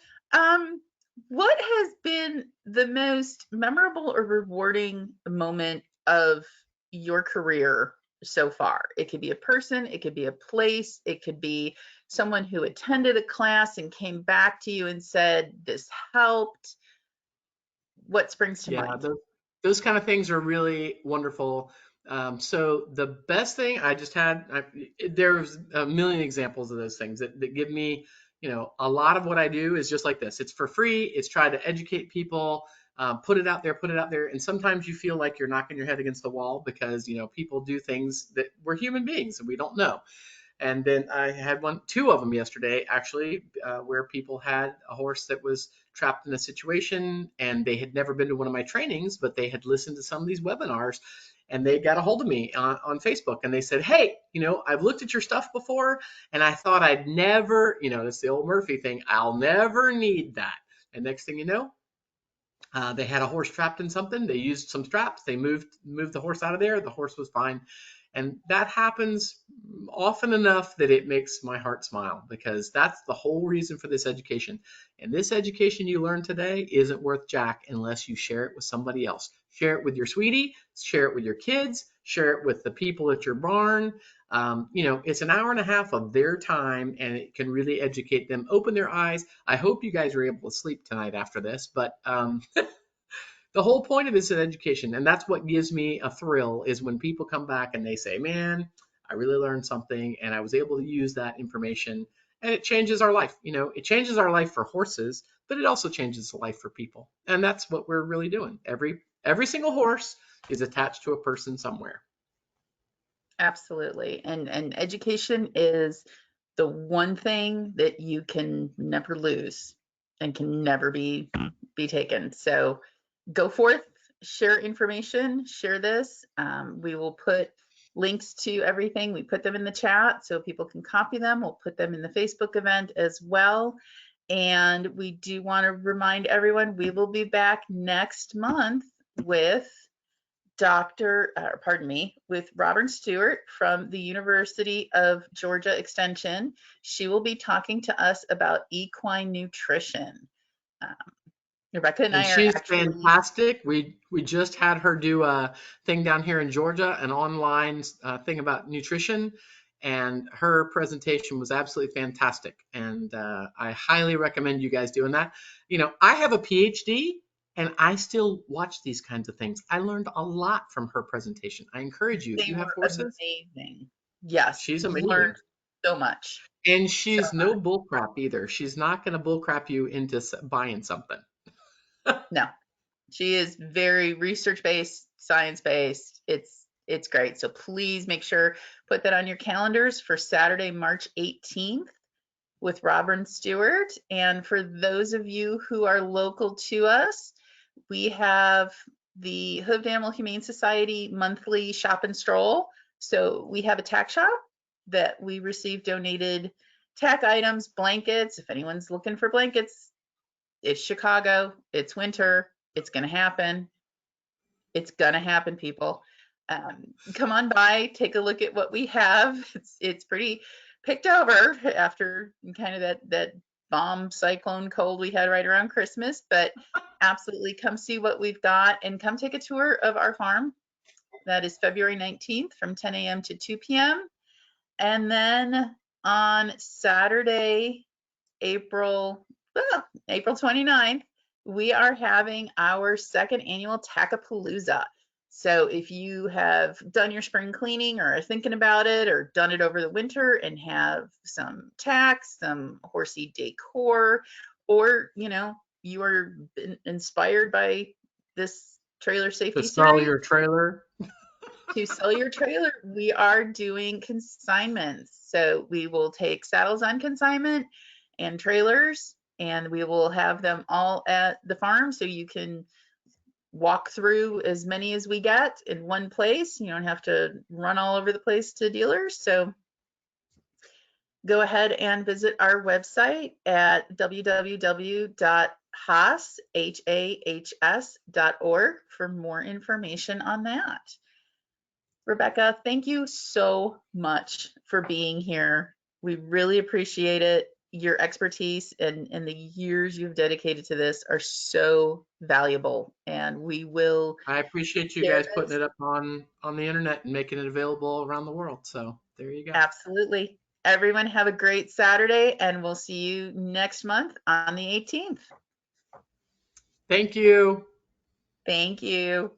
what has been the most memorable or rewarding moment of your career so far? It could be a person, it could be a place, it could be someone who attended a class and came back to you and said, this helped. What springs to Yeah, mind? those kind of things are really wonderful. So the best thing I just had, there's a million examples of those things that give me, a lot of what I do is just like this. It's for free. It's try to educate people, put it out there, put it out there. And sometimes you feel like you're knocking your head against the wall because, people do things that we're human beings and we don't know. And then I had two of them yesterday, actually, where people had a horse that was trapped in a situation and they had never been to one of my trainings, but they had listened to some of these webinars and they got a hold of me on Facebook and they said, hey, I've looked at your stuff before and I thought I'd never, it's the old Murphy thing, I'll never need that. And next thing you know, they had a horse trapped in something. They used some straps. They moved the horse out of there. The horse was fine. And that happens often enough that it makes my heart smile because that's the whole reason for this education. And this education you learn today isn't worth jack unless you share it with somebody else. Share it with your sweetie, share it with your kids, share it with the people at your barn. It's an hour and a half of their time and it can really educate them, open their eyes. I hope you guys are able to sleep tonight after this, but the whole point of this is education, and that's what gives me a thrill is when people come back and they say, man, I really learned something and I was able to use that information and it changes our life. It changes our life for horses, but it also changes the life for people. And that's what we're really doing. Every single horse is attached to a person somewhere. Absolutely. And education is the one thing that you can never lose and can never be taken. So go forth, share information, share this. We will put links to everything. We put them in the chat so people can copy them. We'll put them in the Facebook event as well. And we do want to remind everyone, we will be back next month with with Robin Stewart from the University of Georgia Extension. She will be talking to us about equine nutrition. Rebecca and I are she's actually fantastic. We just had her do a thing down here in Georgia, an online thing about nutrition, and her presentation was absolutely fantastic. And I highly recommend you guys doing that. You know, I have a PhD, and I still watch these kinds of things. I learned a lot from her presentation. I encourage you, if they you have were horses, amazing. Yes, she's amazing. learned so much. And So she's no bullcrap either. She's not going to bullcrap you into buying something. no, she is very research-based, science-based. It's great. So please make sure, put that on your calendars for Saturday, March 18th with Robin Stewart. And for those of you who are local to us, we have the Hooved Animal Humane Society monthly shop and stroll. So we have a tack shop that we receive donated tack items, blankets. If anyone's looking for blankets, it's Chicago, it's winter, it's going to happen. It's going to happen, people. Come on by, take a look at what we have. It's pretty picked over after kind of that bomb cyclone cold we had right around Christmas, but absolutely come see what we've got and come take a tour of our farm. That is February 19th from 10 a.m. to 2 p.m. And then on Saturday, April 29th, we are having our second annual Tackapalooza. So if you have done your spring cleaning or are thinking about it or done it over the winter and have some tacks, some horsey decor, or you are inspired by this trailer To safety sell series your trailer. to sell your trailer, we are doing consignments. So we will take saddles on consignment and trailers, and we will have them all at the farm so you can walk through as many as we get in one place. You don't have to run all over the place to dealers. So go ahead and visit our website at www.HAHS.org for more information on that. Rebecca, thank you so much for being here. We really appreciate it. Your expertise and the years you've dedicated to this are so valuable, and we will I appreciate you share guys putting this. it up on the internet and making it available around the world. So there you go. Absolutely. Everyone have a great Saturday, and we'll see you next month on the 18th. Thank you. Thank you.